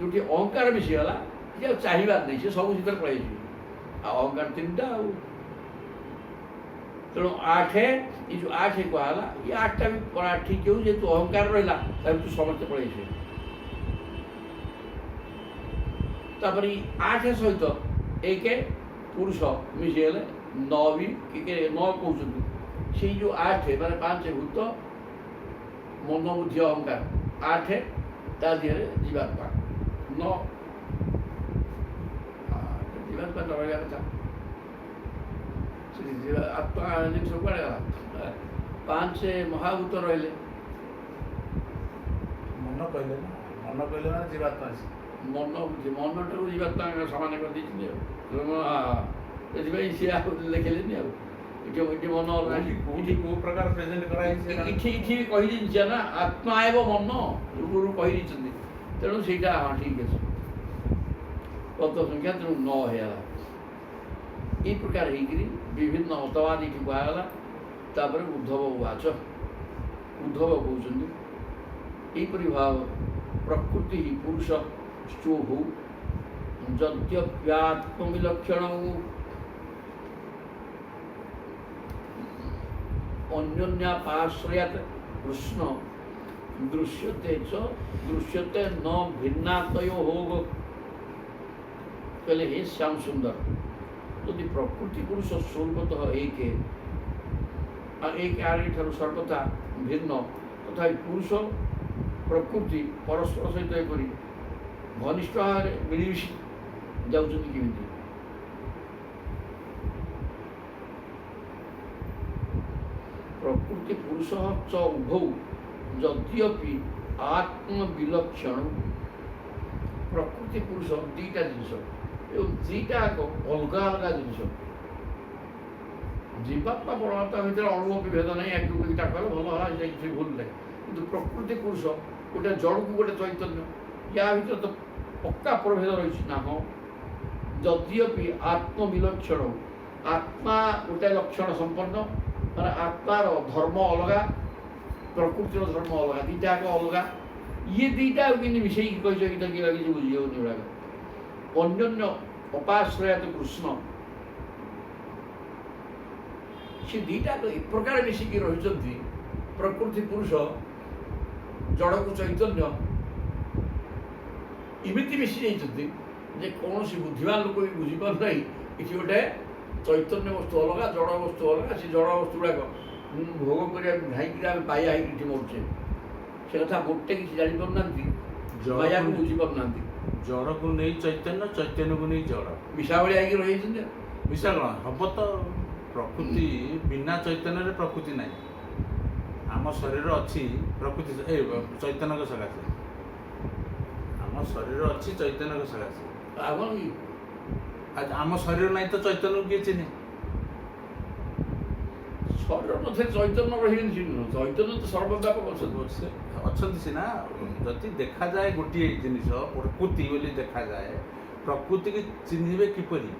ଯେଉଁଠି ଅହଙ୍କାର ମିଶିଗଲା ସେ ଆଉ ଚାହିଁବାର ନାହିଁ, ସେ ସବୁ ସେଥିରେ ପଳେଇଯିବ। ଆଉ ଅହଙ୍କାର 3ଟା ଆଉ ତେଣୁ 8 ଏ ଯେଉଁ 8 କୁହାହେଲା ଏ 8ଟା ବି ଠିକ୍ ହେଉଛି। ଯେହେତୁ ଅହଙ୍କାର ରହିଲା ତା ଭିତରୁ ସମସ୍ତେ ପଳେଇଯିବେ। ତାପରେ 8 ସହିତ 1 ପୁରୁଷ ମିଶିଗଲେ 9 ବି 9 କହୁଛନ୍ତି। ସେଇ ଯେଉଁ 8 ମାନେ 5 ଭୂତ ମନ ବୁଦ୍ଧି ଅହଙ୍କାର 8 ତା ଦେହରେ ଜୀବାତ୍ମା 9 ଜୀବାତ୍ମା ତ ରହିବା କଥା। ଆତ୍ମା ଜିନିଷ କୁଆଡ଼େ ଗଲା? 5 ମହାଭୂତ ରହିଲେ ମନ କହିଲେ ନା ଜୀବାତ୍ମା ଅଛି। ମନଟାକୁ ଜୀବାତ୍ମା ସମାନ କରିଦେଇଛନ୍ତି ଆଉ ସେଥିପାଇଁ ସିଏ ଆଉ ଲେଖିଲେନି ଆଉ। ଏଠି ମନ କୋଉ ପ୍ରକାର ପ୍ରେଜେଣ୍ଟ କରାଯାଇଛି ଏଠି କହିଦେଇଛି ନା ଆତ୍ମା ଏବଂ ମନ ପୂର୍ବରୁ କହିଦେଇଛନ୍ତି। ତେଣୁ ସେଇଟା ହଁ ଠିକ୍ ଅଛି। ତତ୍ତ୍ୱ ସଂଖ୍ୟା ତେଣୁ 9 ହେଇଗଲା। এই প্রকার হয়েকি বিভিন্ন মতবাদ এটি কুহগলা। তাপরে উদ্ধব উচ উদ্ধব কৌন এইপরি ভাব প্রকৃতি পুরুষ স্টুহু যদ্যপ্যাত্মবিলক্ষণ অন্যোন্যাপাশ্রয়াৎ কৃষ্ণ দৃশ্যতে ন ভিন্নাতয় হোগ। कहले हे श्याम सुंदर यदि प्रकृति पुरुष स्वरूपतः एक ठार सर्वथा भिन्न तथा पुरुष प्रकृति परस्पर सहित एपरी घनिष्ठ भाव मिलमिशि जाउछन्ति केमिति? प्रकृति पुरुष च उभौ यद्यपि आत्मविलक्षण। प्रकृति पुरुष 2टा जिनिस এবং 2টা ଅଲଗା ଅଲଗା ଜିନିଷ। ଜୀବାତ୍ମା ପରମାତ୍ମା ଭିତରେ ଅଣୁ ବିଭେଦ ନାହିଁ। ଏକକୁ ଏଇଟା କଲେ ଭଲ ହେଲା, ଏଇଟା କିଛି ଭୁଲ ନାହିଁ। କିନ୍ତୁ ପ୍ରକୃତି ପୁରୁଷ ଗୋଟେ ଜଡ଼କୁ ଗୋଟେ ଚୈତନ୍ୟ, ୟା ଭିତରେ ତ ପକ୍କା ପ୍ରଭେଦ ରହିଛି ନା? ହଁ, ଯଦିଓପି ଆତ୍ମବିଲକ୍ଷଣ ଆତ୍ମା ଗୋଟେ ଲକ୍ଷଣ ସମ୍ପନ୍ନ ମାନେ ଆତ୍ମାର ଧର୍ମ ଅଲଗା ପ୍ରକୃତିର ଧର୍ମ ଅଲଗା, 2ଟା ଯାକ ଅଲଗା। ଇଏ 2ଟା କେମିତି ମିଶେଇକି କହିଛ ଏଇଟା କିଛି ବୁଝି ହେଉନି ଗୁଡ଼ାକ। ଅନ୍ୟନ୍ୟ ଅପାଶ୍ରୟାତ କୃଷ୍ଣ ସେ 2ଟା ଏ ପ୍ରକାର ମିଶିକି ରହିଛନ୍ତି। ପ୍ରକୃତି ପୁରୁଷ ଜଡ଼କୁ ଚୈତନ୍ୟ ଏମିତି ମିଶି ଯାଇଛନ୍ତି ଯେ କୌଣସି ବୁଦ୍ଧିମାନ ଲୋକ ବି ବୁଝିପାରୁନାହିଁ କିଛି ଗୋଟେ ଚୈତନ୍ୟ ବସ୍ତୁ ଅଲଗା, ଜଡ଼ ବସ୍ତୁ ଅଲଗା। ସେ ଜଡ଼ ବସ୍ତୁ ଗୁଡ଼ାକ ଭୋଗ କରିବାକୁ ଧାଇଁକିରି ଆମେ ବାୟା ହେଇକି ଏଠି ମରୁଛେ। ସେ କଥା ମୋଟେ କିଛି ଜାଣିପାରୁନାହାନ୍ତି, ମାୟାକୁ ବୁଝିପାରୁନାହାନ୍ତି। ଜଡ଼କୁ ନେଇ ଚୈତନ୍ୟ, ଚୈତନ୍ୟକୁ ନେଇ ଜଡ଼ ମିଶା ଭଳିଆ ହେଇକି ରହିଯାଇଛନ୍ତି। ମିଶା କ'ଣ ହବ? ତ ପ୍ରକୃତି ବିନା ଚୈତନ୍ୟରେ ପ୍ରକୃତି ନାହିଁ। ଆମ ଶରୀର ଅଛି ପ୍ରକୃତି ଚୈତନ୍ୟଙ୍କ ସକାଶେ, ଆମ ଶରୀର ଅଛି ଚୈତନ୍ୟଙ୍କ ସକାଶେ। ଆଉ କ'ଣ କି ଆମ ଶରୀର ନାହିଁ ତ ଚୈତନ୍ୟକୁ କିଏ ଚିହ୍ନେ? ଶରୀର ନଥିଲେ ଚୈତନ୍ୟ ରହିବେନି, ଚିହ୍ନ ଚୈତନ୍ୟ ତ ସର୍ବବ୍ୟାପକ ଅଛନ୍ତି ସିନା। ଯଦି ଦେଖାଯାଏ ଗୋଟିଏ ଜିନିଷ ପ୍ରକୃତି ବୋଲି ଦେଖାଯାଏ, ପ୍ରକୃତିକି ଚିହ୍ନିବେ କିପରି?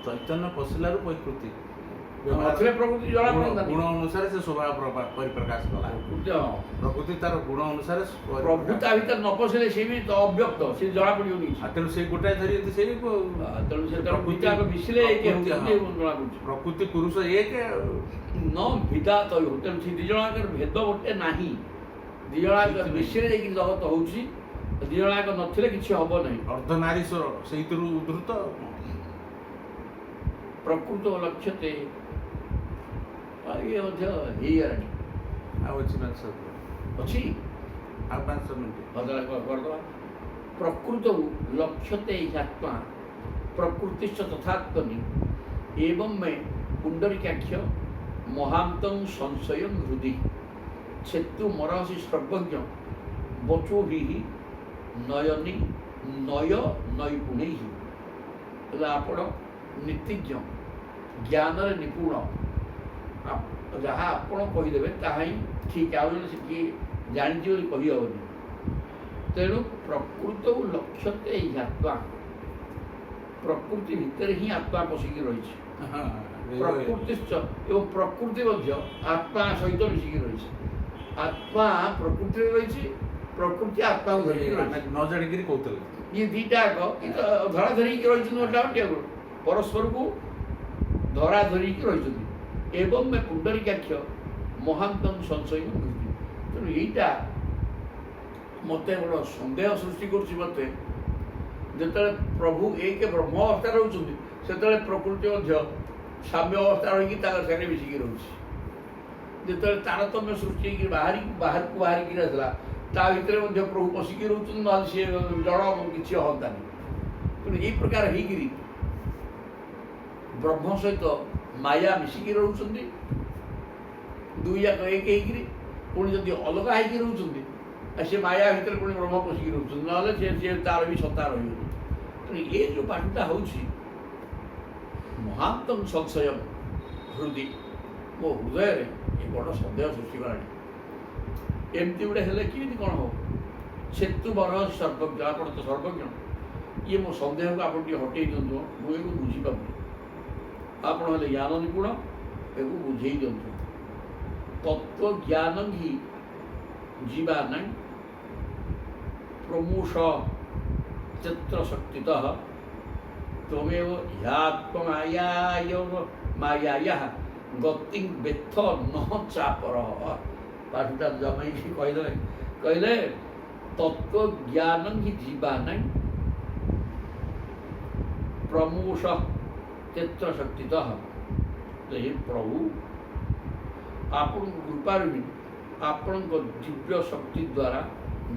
ଚୈତନ୍ୟ ପଶିଲାରୁ ପ୍ରକୃତି ପ୍ରକୃତି ଜଣା ଗୁଣ ଅନୁସାରେ ସେ ସ୍ୱଭାବ ପରିପ୍ରକାଶ କଲା। ପ୍ରକୃତି ତାର ଗୁଣ ଅନୁସାରେ ପ୍ରଭୁ ତା ଭିତରେ ନ ପଶିଲେ ସେ ବି ଅବ୍ୟକ୍ତ, ସେ ଜଣା ପଡ଼ିବନି। ତେଣୁ ସେ ଗୋଟାଏ ଧରିଛନ୍ତି ସେଇ ମିଶିଲେ ପ୍ରକୃତି ପୁରୁଷ ଏକ ନ ଭିଦା ତ ତେଣୁ ସେ ଦି ଜଣଙ୍କର ଭେଦ ଗୋଟେ ନାହିଁ। ଦି ଜଣଙ୍କ ମିଶିଲେ ଯାଇକି ଜଗତ ହଉଛି, ଦି ଜଣଙ୍କ ନଥିଲେ କିଛି ହବ ନାହିଁ। ଅର୍ଦ୍ଧନାରୀଶ୍ୱର ସେଇଥିରୁ ଉଦ୍ଧୃତ। ପ୍ରକୃତ ଲକ୍ଷ୍ୟତେ ଇଏ ମଧ୍ୟ ହେଇଗଲାଣି। ଆଉ ଅଛି 5 ଅଛି ଆଉ 5 ମିନିଟ୍ କରିଦେବା। ପ୍ରକୃତ ଲକ୍ଷ୍ୟତେ ଆତ୍ମା ପ୍ରକୃତିଶ୍ଚ ତଥାତ୍ମନି ଏବଂ ମେ ପୁଣ୍ଡରୀକାକ୍ଷ ମହାନ୍ତଂ ସଂଶୟଂ ହୃଦି ଛେତୁ ମରହସି ସର୍ବଜ୍ଞ ବଚୋଭିଃ ନୟନି ନୟ ନୈପୁଣୈ। ହେଲେ ଆପଣ ନୀତିଜ୍ଞ, ଜ୍ଞାନରେ ନିପୁଣ, ଯାହା ଆପଣ କହିଦେବେ ତାହା ହିଁ ଠିକ୍। ଆଉ ଜଣେ ସେ କିଏ ଜାଣିଛି ବୋଲି କହିହେବନି। ତେଣୁ ପ୍ରକୃତ ଲକ୍ଷ୍ୟତେ ଆତ୍ମା, ପ୍ରକୃତି ଭିତରେ ହିଁ ଆତ୍ମା ପଶିକି ରହିଛି। ପ୍ରକୃତିଶ୍ଚ ଏବଂ ପ୍ରକୃତି ମଧ୍ୟ ଆତ୍ମା ସହିତ ମିଶିକି ରହିଛି। ଆତ୍ମା ପ୍ରକୃତିରେ ରହିଛି, ପ୍ରକୃତି ଆତ୍ମାକୁ ଧରିକି ରହିଛି। ନ ଜାଣିକିରି କହୁଥିଲେ ଇଏ ଦିଟା ଧରା ଧରିକି ରହିଛନ୍ତି ମୋଟାମୋଟି ଆଗରୁ, ପରସ୍ପରକୁ ଧରା ଧରିକି ରହିଛନ୍ତି। ଏବଂ ମେ ପୁଣ୍ଡରୀକାକ୍ଷ ମହାନ୍ତଂ ସଂଶୟ ହୃଦି। ତେଣୁ ଏଇଟା ମୋତେ ଗୋଟେ ସନ୍ଦେହ ସୃଷ୍ଟି କରୁଛି। ମୋତେ ଯେତେବେଳେ ପ୍ରଭୁ ଏକ ବ୍ରହ୍ମ ଅବସ୍ଥାରେ ରହୁଛନ୍ତି, ସେତେବେଳେ ପ୍ରକୃତି ମଧ୍ୟ ସାମ୍ୟ ଅବସ୍ଥା ରହିକି ତାଙ୍କ ସାଙ୍ଗରେ ମିଶିକି ରହୁଛି। ଯେତେବେଳେ ତାରତମ୍ୟ ସୃଷ୍ଟି ହେଇକି ବାହାରକୁ ବାହାରିକି ଆସିଲା, ତା ଭିତରେ ମଧ୍ୟ ପ୍ରଭୁ ପଶିକି ରହୁଛନ୍ତି, ନହେଲେ ସିଏ ଜଡ଼ କିଛି ହଅନ୍ତାନି। ତେଣୁ ଏଇ ପ୍ରକାର ହେଇକିରି ବ୍ରହ୍ମ ସହିତ ମାୟା ମିଶିକି ରହୁଛନ୍ତି, ଦୁଇ ଯାକ ଏକ ହେଇକିରି। ପୁଣି ଯଦି ଅଲଗା ହେଇକି ରହୁଛନ୍ତି, ସେ ମାୟା ଭିତରେ ପୁଣି ବ୍ରହ୍ମ ପଶିକି ରହୁଛନ୍ତି, ନହେଲେ ସେ ତାର ବି ସତ୍ତା ରହିବନି। ତେଣୁ ଏ ଯେଉଁ ପାଠଟା ହେଉଛି ମହାନ୍ତଂ ସଂଶୟ ହୃଦି, ମୋ ହୃଦୟରେ ଏ ବଡ଼ ସନ୍ଦେହ ସୃଷ୍ଟି କଲାଣି। ଏମିତି ଗୋଟେ ହେଲେ କେମିତି କ'ଣ ହେବ? ଛେତୁ ବରହ ସର୍ବଜ୍ଞ, ଆପଣ ତ ସର୍ବଜ୍ଞ, ଇଏ ମୋ ସନ୍ଦେହକୁ ଆପଣ ଟିକେ ହଟେଇ ଦିଅନ୍ତୁ, ମୁଁ ଏକୁ ବୁଝିପାରୁନି। ଆପଣ ହେଲେ ଜ୍ଞାନ ନିପୁଣ, ଏକୁ ବୁଝେଇ ଦିଅନ୍ତୁ। ତତ୍ତ୍ୱ ଜ୍ଞାନ ହିଁ ଯିବା ନାହିଁ ପ୍ରମୁଷ ଚିତ୍ର ଶକ୍ତିତଃ ତ୍ୱମେବ ମାୟାୟାଃ ଗତିଂ ବେଥ ନଃ ଚାପରଃ। ପାଠଟା ଜମାଇକି କହିଲେ ତତ୍ତ୍ୱ ଜ୍ଞାନ ହିଁ ଯିବା ନାହିଁ ପ୍ରମୁଷ ଚିତ୍ର ଶକ୍ତିତଃ। ହେ ପ୍ରଭୁ, ଆପଣଙ୍କ କୃପାରୁ ବି ଆପଣଙ୍କ ଦିବ୍ୟ ଶକ୍ତି ଦ୍ୱାରା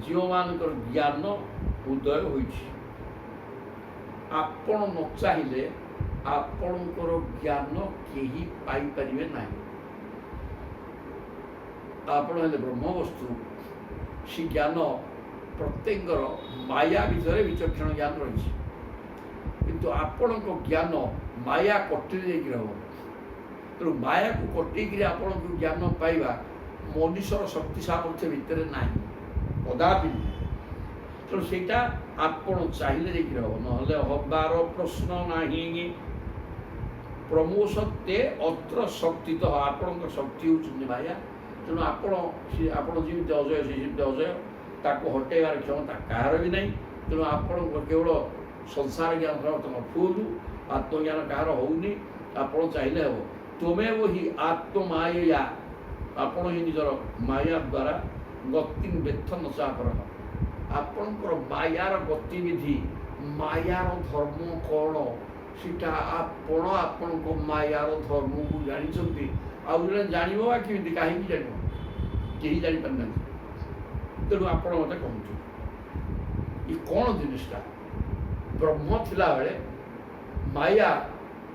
ଯେଉଁମାନଙ୍କର ଜ୍ଞାନ ଉଦୟ ହୋଇଛି, ଆପଣ ନ ଚାହିଁଲେ ଆପଣଙ୍କର ଜ୍ଞାନ କେହି ପାଇପାରିବେ ନାହିଁ। ଆପଣ ହେଲେ ବ୍ରହ୍ମବସ୍ତୁ, ସେ ଜ୍ଞାନ ପ୍ରତ୍ୟେକଙ୍କର ମାୟା ଭିତରେ ବିଚକ୍ଷଣ ଜ୍ଞାନ ରହିଛି। କିନ୍ତୁ ଆପଣଙ୍କ ଜ୍ଞାନ ମାୟା କଟିରେ ଯାଇକି ହେବ। ତେଣୁ ମାୟାକୁ କଟେଇକିରି ଆପଣଙ୍କୁ ଜ୍ଞାନ ପାଇବା ମନୁଷ୍ୟର ଶକ୍ତି ସାମର୍ଥ୍ୟ ଭିତରେ ନାହିଁ, କଦାପି ନୁହେଁ। ତେଣୁ ସେଇଟା ଆପଣ ଚାହିଁଲେ ଯାଇକି ହେବ, ନହେଲେ ହବାର ପ୍ରଶ୍ନ ନାହିଁ। ପ୍ରମୋଷତେ ଅତ୍ର ଶକ୍ତି ତ, ଆପଣଙ୍କ ଶକ୍ତି ହେଉଛନ୍ତି ମାୟା। ତେଣୁ ଆପଣ ଯେମିତି ଅଜୟ, ସେ ଯେମିତି ଅଜୟ, ତାକୁ ହଟେଇବାର କ୍ଷମତା କାହାର ବି ନାହିଁ। ତେଣୁ ଆପଣଙ୍କ କେବଳ ସଂସାର ଜ୍ଞାନ ତମ ଫୁଲ, ଆତ୍ମଜ୍ଞାନ କାହାର ହେଉନି। ଆପଣ ଚାହିଁଲେ ହେବ। ତୁମେବ ହିଁ ଆତ୍ମମାୟା, ଆପଣ ହିଁ ନିଜର ମାୟା ଦ୍ୱାରା ଗତିଂ ବେଥ ନ ଚାପରଃ, ଆପଣ ଆପଣଙ୍କର ମାୟାର ଗତିବିଧି, ମାୟାର ଧର୍ମ କ'ଣ ସେଟା ଆପଣ ଆପଣଙ୍କ ମାୟାର ଧର୍ମକୁ ଜାଣିଛନ୍ତି। ଆଉ ଜଣେ ଜାଣିବ ବା କେମିତି, କାହିଁକି ଜାଣିବ? କେହି ଜାଣିପାରିନାହାନ୍ତି। ତେଣୁ ଆପଣ ମୋତେ କହନ୍ତୁ ଏ କ'ଣ ଜିନିଷଟା? ବ୍ରହ୍ମ ଥିଲାବେଳେ ମାୟା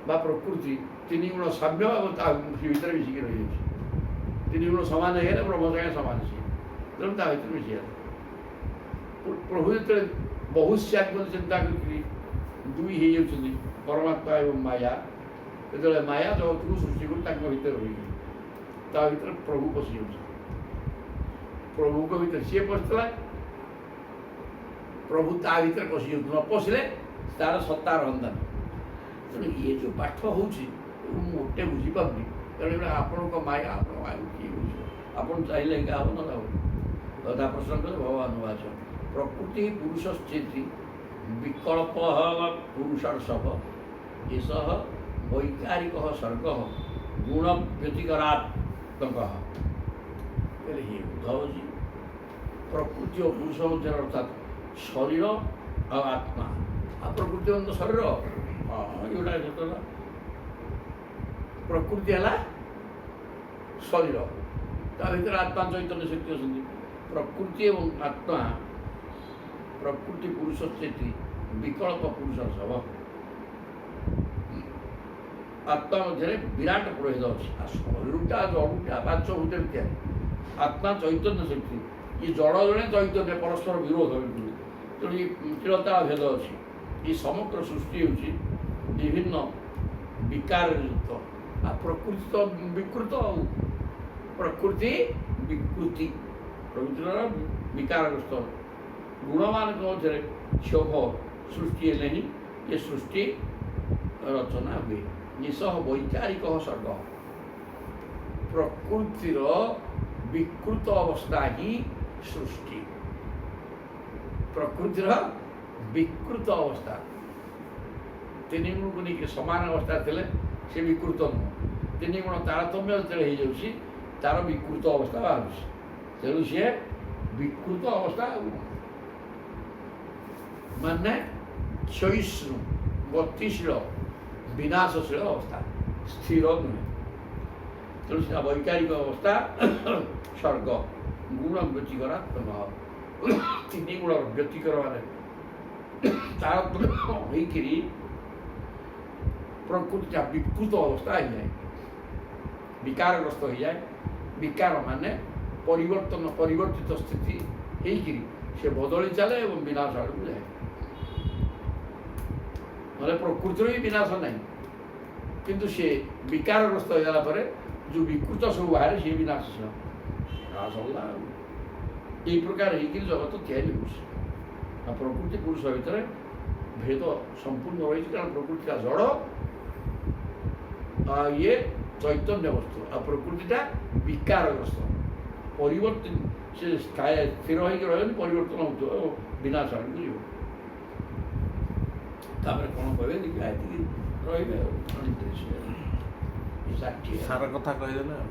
ବା ପ୍ରକୃତି ତିନି ଗୁଣ ସାମ୍ୟ ଏବଂ ତା ଭିତରେ ମିଶିକି ରହିଯାଇଛି। ତିନି ଗୁଣ ସମାନ ହେଇଗଲେ ବ୍ରହ୍ମ ସାଙ୍ଗେ ସମାନ ସିଏ, ତେଣୁ ତା ଭିତରେ ମିଶିଗଲା। ପ୍ରଭୁ ଯେତେବେଳେ ବହୁତ ସ୍ୟାଗ ଚିନ୍ତା କରିକି ଦୁଇ ହେଇଯାଉଛନ୍ତି ପରମାତ୍ମା ଏବଂ ମାୟା, ଯେତେବେଳେ ମାୟା ଜଗତକୁ ସୃଷ୍ଟି କରି ତାଙ୍କ ଭିତରେ ରହିଗଲେ, ତା ଭିତରେ ପ୍ରଭୁ ପଶି ଯାଉଛନ୍ତି। ପ୍ରଭୁଙ୍କ ଭିତରେ ସିଏ ପଶିଥିଲା, ପ୍ରଭୁ ତା ଭିତରେ ପଶି ଯାଉଛନ୍ତି। ନ ପଶିଲେ ତାର ସତ୍ତା ରହନ୍ତାନି। ତେଣୁ ଇଏ ଯେଉଁ ପାଠ ହେଉଛି ମୁଁ ମୋଟେ ବୁଝିପାରୁନି। ତେଣୁ ଏଗୁଡ଼ା ଆପଣଙ୍କ ମାୟା, ଆପଣ ମାୟାକୁ କିଏ ବୁଝିବ? ଆପଣ ଚାହିଁଲେ ଏକା ହେବ, ନହେଲେ ହେବ। କଥା ପ୍ରଶ୍ନ କଲେ ଭଗବାନ ବାଚ ପ୍ରକୃତି ପୁରୁଷ ସ୍ଥିତି ବିକଳ୍ପ ପୁରୁଷର୍ଷଭ ଏସହ ବୈକାରିକ ସର୍ଗ ଗୁଣ ବ୍ୟତିକରାତ୍ମକ। ହେଲେ ହିଁ ଉଦ୍ଧବଜୀ ପ୍ରକୃତି ଓ ପୁରୁଷ ମଧ୍ୟରେ ଅର୍ଥାତ୍ ଶରୀର ଆଉ ଆତ୍ମା। ଆଉ ପ୍ରକୃତି ମାନେ ଶରୀର, ଏଗୁଡ଼ା ସତ। ପ୍ରକୃତି ହେଲା ଶରୀର, ତା ଭିତରେ ଆତ୍ମା ଚୈତନ୍ୟ ଶକ୍ତି ଅଛନ୍ତି। ପ୍ରକୃତି ଏବଂ ଆତ୍ମା, ପ୍ରକୃତି ପୁରୁଷ ସ୍ଥିତି ବିକଳ୍ପ ପୁରୁଷ ସବ। ଆତ୍ମା ମଧ୍ୟରେ ବିରାଟ ପ୍ରଭେଦ ଅଛି। ଆଉ ଶରୀରଟା ଜଡ଼ୁଟା ପାଞ୍ଚଭୂତରେ ତିଆରି। ଆତ୍ମା ଚୈତନ୍ୟ ଶକ୍ତି, ଏ ଜଡ଼ ଜଣେ ଚୈତନ୍ୟ ପରସ୍ପର ବିରୋଧ ବିପରୀତ। ତେଣୁ ଏ ତିଳତା ଭେଦ ଅଛି। ଏ ସମଗ୍ର ସୃଷ୍ଟି ହେଉଛି ବିଭିନ୍ନ ବିକାରରେ ଯୁକ୍ତ। ଆଉ ପ୍ରକୃତି ତ ବିକୃତ। ଆଉ ପ୍ରକୃତି ବିକୃତି, ପ୍ରକୃତିର ବିକାରଗ୍ରସ୍ତ। ଗୁଣମାନଙ୍କ ମଧ୍ୟରେ କ୍ଷୋଭ ସୃଷ୍ଟି ହେଲେ ହିଁ ଏ ସୃଷ୍ଟି ରଚନା ହୁଏ। ନିଶହ ବୈଚାରିକ ସର୍ଗ, ପ୍ରକୃତିର ବିକୃତ ଅବସ୍ଥା ହିଁ ସୃଷ୍ଟି। ପ୍ରକୃତିର ବିକୃତ ଅବସ୍ଥା, ତିନି ଗୁଣକୁ ନେଇକି ସମାନ ଅବସ୍ଥା ଥିଲେ ସେ ବିକୃତ ନୁହଁ। ତିନି ଗୁଣ ତାରତମ୍ୟ ଯେତେବେଳେ ହେଇଯାଉଛି ତାର ବିକୃତ ଅବସ୍ଥା ବାହାରୁଛି। ତେଣୁ ସିଏ ବିକୃତ ଅବସ୍ଥା ମାନେ କ୍ଷୟିଷ୍ଣୁ, ଗତିଶୀଳ, ବିନାଶଶୀଳ ଅବସ୍ଥା, ସ୍ଥିର ନୁହେଁ। ତେଣୁ ସେଟା ବୈକାରିକ ଅବସ୍ଥା ସ୍ୱର୍ଗ ଗୁଣ ବ୍ୟତିକରାତ୍ମକ। ତିନି ଗୁଣର ବ୍ୟତିକର ମାନେ ତାରତମ୍ୟ ହେଇକିରି ପ୍ରକୃତିଟା ବିକୃତ ଅବସ୍ଥା ହେଇଯାଏ, ବିକାରଗ୍ରସ୍ତ ହେଇଯାଏ। ବିକାର ମାନେ ପରିବର୍ତ୍ତିତ ସ୍ଥିତି ହେଇକିରି ସେ ବଦଳି ଚାଲେ ଏବଂ ବିନାଶ ଆଡ଼କୁ ଯାଏ। ନହେଲେ ପ୍ରକୃତିର ବି ବିନାଶ ନାହିଁ, କିନ୍ତୁ ସେ ବିକାରଗ୍ରସ୍ତ ହେଇଗଲା ପରେ ଯେଉଁ ବିକୃତ ସବୁ ବାହାରେ ସେ ବିନାଶ ହେଲା। ଏଇ ପ୍ରକାର ହେଇକିରି ଜଗତ ତିଆରି ହେଉଛି। ଆଉ ପ୍ରକୃତି ପୁରୁଷ ଭିତରେ ଭେଦ ସମ୍ପୂର୍ଣ୍ଣ ରହିଛି, କାରଣ ପ୍ରକୃତିଟା ଜଡ଼, ଆଉ ଇଏ ଚୈତନ୍ୟ ବସ୍ତୁ। ଆଉ ପ୍ରକୃତିଟା ବିକାରଗ୍ରସ୍ତ, ପରିବର୍ତ୍ତନ, ସେ ସ୍ଥିର ହେଇକି ରହିବନି, ପରିବର୍ତ୍ତନ ହେଉଥିବ, ବିନାଶ ଆଡ଼କୁ ଯିବ। ତାପରେ କ'ଣ କହିବେ ଦେଖିବା, ଏତିକି ରହିବେ ଆଉ। ସାର କଥା କହିଦେଲେ ଆଉ।